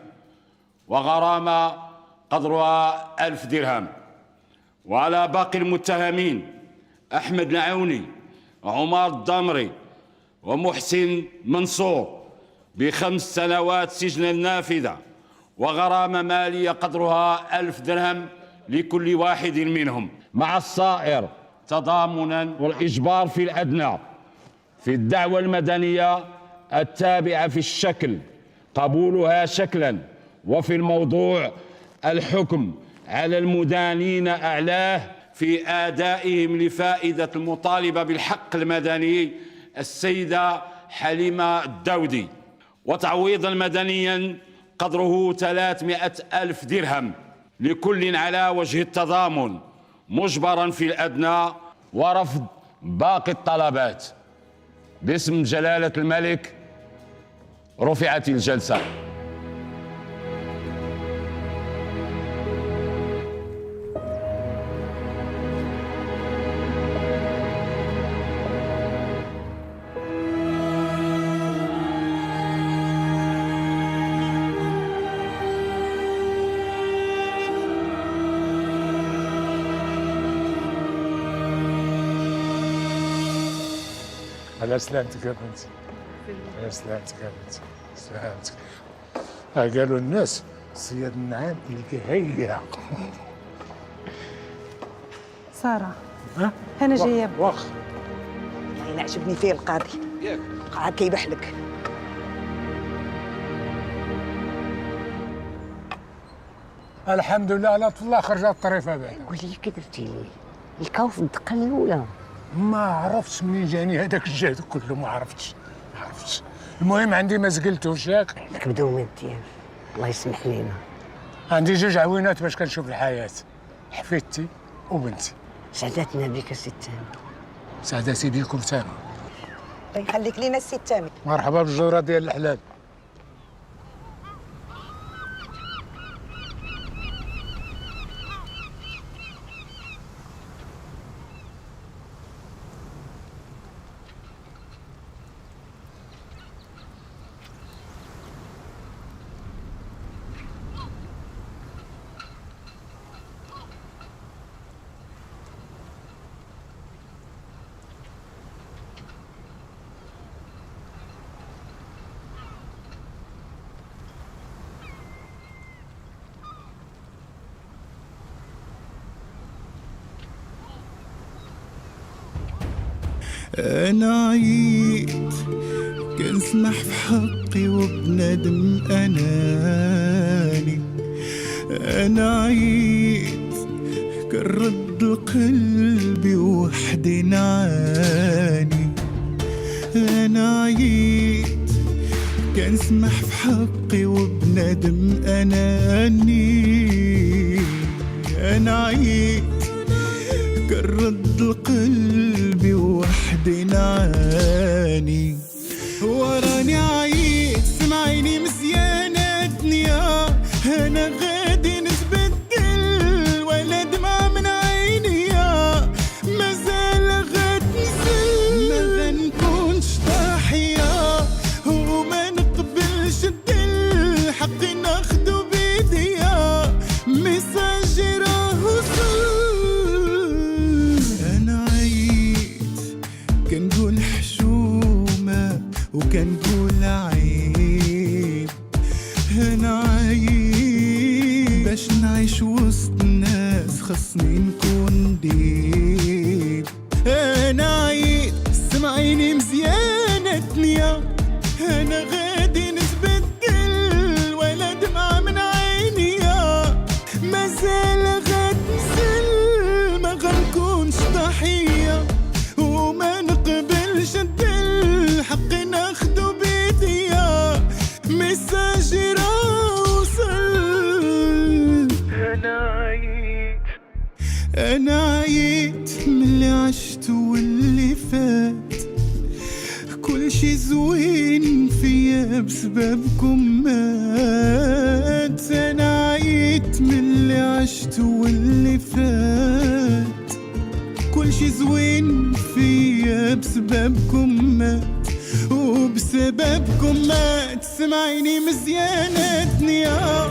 وغرامة قدرها 1000 درهم، وعلى باقي المتهمين أحمد العوني، عمر الضمري، ومحسن منصور ب5 سنوات سجنا نافذة وغرامة مالية قدرها 1000 درهم لكل واحد منهم، مع الصائر تضامنا والإجبار في الأدنى في الدعوى المدنية التابعة في الشكل قبولها شكلا، وفي الموضوع الحكم على المدانين أعلاه في أدائهم لفائدة المطالبة بالحق المدني السيدة حليمة الداودي، وتعويضا مدنيا قدره 300,000 درهم لكل على وجه التضامن مجبرا في الأدنى، ورفض باقي الطلبات. باسم جلالة الملك رفعت الجلسة. على سلامتك يا بنتي، على سلامتك يا بنتي، سلامتك. قالوا الناس صياد النعام اللي هيا. سارة أنا جاية واخ أنا عجبني فيه القاضي، قاعد كيبحلك. الحمد لله على لطف الله خرجت الطريفة بعد. قولي لي كي درتي لي الكاو في الدقة الأولى؟ ما عرفتش منين جاني هذاك الجهد كله، ما عرفتش. المهم عندي ما زقلتوش ياك. نبداو من الديان، الله يسمح لينا. عندي 2 عوينات باش كنشوف الحياة، حفيدتي وبنتي. سعدتنا بك السي تامر. سعدتي بيكم تامر. الله يخليك لينا السي تامر. مرحبا بالجورة ديال الحلال. أنا عييت كنسمح في حقي وبندم أناني، أنا عييت كنرد لقلبي وحدي نعاني، أنا عييت كنسمح في حقي وبندم أناني، أنا عييت كنرد لقلبي وحدي نعاني، وراني عييت سمعيني مزيانة الدنيا، أنا غادي نتبدل ولا دمعة من عيني، مازال غتنزل، ما غنكونش ضحية وما نقبلش الدل، حقي ناخدو بيديا، ميساجي راه وصل. كنقول حشومة وكنقول عيب، أنا عيب باش نعيش وسط الناس خصني نكون ديب، أنا عيب سمعيني مزيانة الدنيا، أنا غادي نتبدل ولا دمعة من عيني، مازال غتنزل، ما غنكونش ضحية وما نقبلش الدل، حقي ناخدو بيديا، ميساجي راه وصل. أنا عييت من اللي عشت واللي فات، كل شي زوين فيا بسببكم مات، أنا عييت من اللي عشت واللي فات، كل شي زوين فيا فيها بسببكم مات، وبسببكم مات. سمعيني مزيانة دنيا